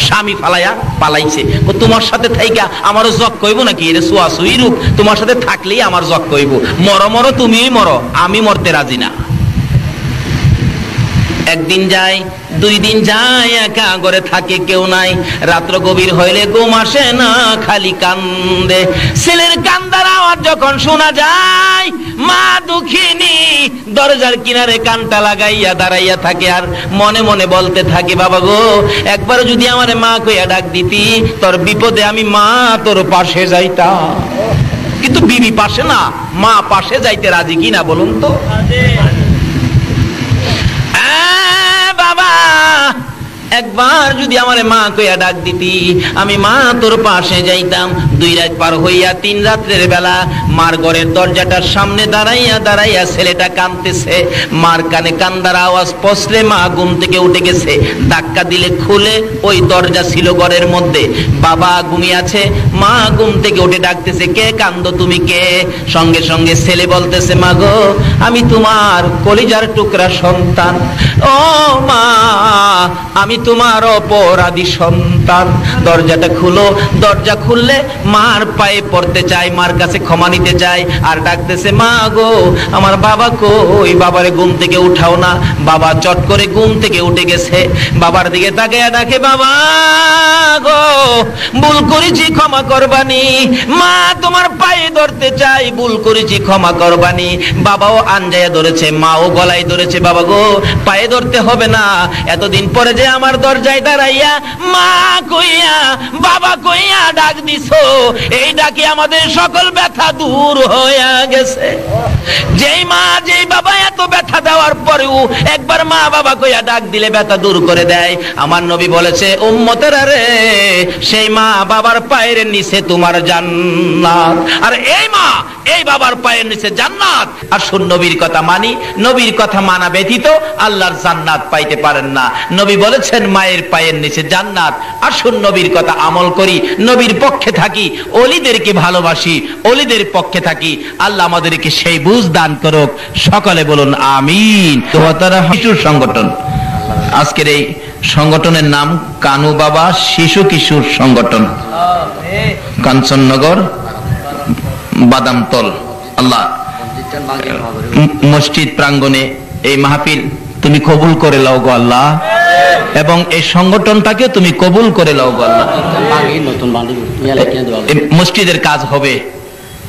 স্বামী ফালাইয়া পালাইছে। তোমার সাথে থাইকা আমারও জক কইব নাকি? এটা সুয়াসুই রূপ, তোমার সাথে থাকলেই আমার জক কইব। মরো মরো, তুমি মরো, আমি মরতে রাজি না। একদিন যায়, 2 দিন যায়, একা ঘরে থাকে, কেউ নাই। রাত্র গভীর হইলে ঘুম আসে না, খালি কান্দে। ছেলের কান্দার আওয়াজ যখন শোনা যায়, মা দুঃখিনী দরজার কিনারে কানটা লাগাইয়া দাঁড়াইয়া থাকে আর মনে মনে বলতে থাকে, বাবা গো একবার যদি আমারে মা কইয়া ডাক দিতি, তোর বিপদে আমি মা তোর পাশে যাইতাম। কিন্তু বিবি পাশে না, মা পাশে যাইতে রাজি কিনা বলুন তো? বাবা একবার যদি আমার মা কইয়া ডাক দিতি, আমি মা তোর পাশে যাইতাম। 2 রাত পার হইয়া 3 রাত্রের বেলা মার ঘরের দরজাটার সামনে দাঁড়াইয়া দাঁড়াইয়া ছেলেটা কাঁদতেছে। মার কানে কান্দার আওয়াজ পৌঁছলে মা ঘুম থেকে উঠে গেছে। ধাক্কা দিলে খুলে, ওই দরজা ছিল ঘরের মধ্যে। বাবা ঘুমিয়ে আছে, মা ঘুম থেকে উঠে ডাকতেছে, কে কান্দো তুমি, কে? সঙ্গে সঙ্গে ছেলে বলতেছে, মা গো আমি তোমার কলিজার টুকরা সন্তান। ও মা আমি তোমার অপরাধী সন্তান। দরজাটা খুলো। দরজা খুললে মার পায়ে পড়তে চায়, মার কাছে ক্ষমা নিতে চায়, আর ডাকতেছে, মা গো আমার বাবা কই, বাবারে ঘুম থেকে উঠাও না। বাবা চট করে ঘুম থেকে উঠে গেছে। বাবার দিকে তাকিয়ে ডাকে, বাবা গো ভুল করেছি, ক্ষমা করবানি। মা তোমার পায়ে ধরতে চাই, ভুল করেছি, ক্ষমা করবানি। বাবাও আঞ্জায়া ধরেছে, মাও গলায় ধরেছে, বাবা গো পায়ে ধরতে হবে না, এতদিন পরে যে আমার দরজায় দাঁড়াইয়া মা কইয়া বাবা কইয়া ডাক দিছো, এই ডাকে আমাদের সকল ব্যথা দূর হয়ে গেছে। যেই মা যেই বাবা এত ব্যথা দেওয়ার পরেও একবার মা বাবা কইয়া ডাক দিলে ব্যথা দূর করে দেয়। আমার নবী বলেছে, উম্মতেরা রে, সেই মা বাবার পায়ের নিচে তোমার জান্নাত, আর এই মা এই বাবার পায়ের নিচে জান্নাত। আর শুন নবীর কথা মানি, নবীর কথা মানা ব্যতীত আল্লাহর জান্নাত পাইতে পারেন না। নবী বলেছেন মায়ের পায়ের নিচে জান্নাত। আর শুন নবীর কথা আমল করি, নবীর পক্ষে থাকি, ওলিদেরকে ভালোবাসি, ওলিদের পক্ষে থাকি। আল্লাহ আমাদেরকে সেই বুঝ দান করুক। সকলে বলুন আমিন। শিশুর সংগঠন, আজকের এই সংগঠনের নাম কানু বাবা শিশু কিশোর সংগঠন, কাঞ্চননগর বাদামতল। আল্লাহ মসজিদ প্রাঙ্গণে এই মাহফিল তুমি কবুল করে লাও গো আল্লাহ, এবং এই সংগঠনটাকে তুমি কবুল করে লাও গো আল্লাহ। মসজিদের কাজ হবে,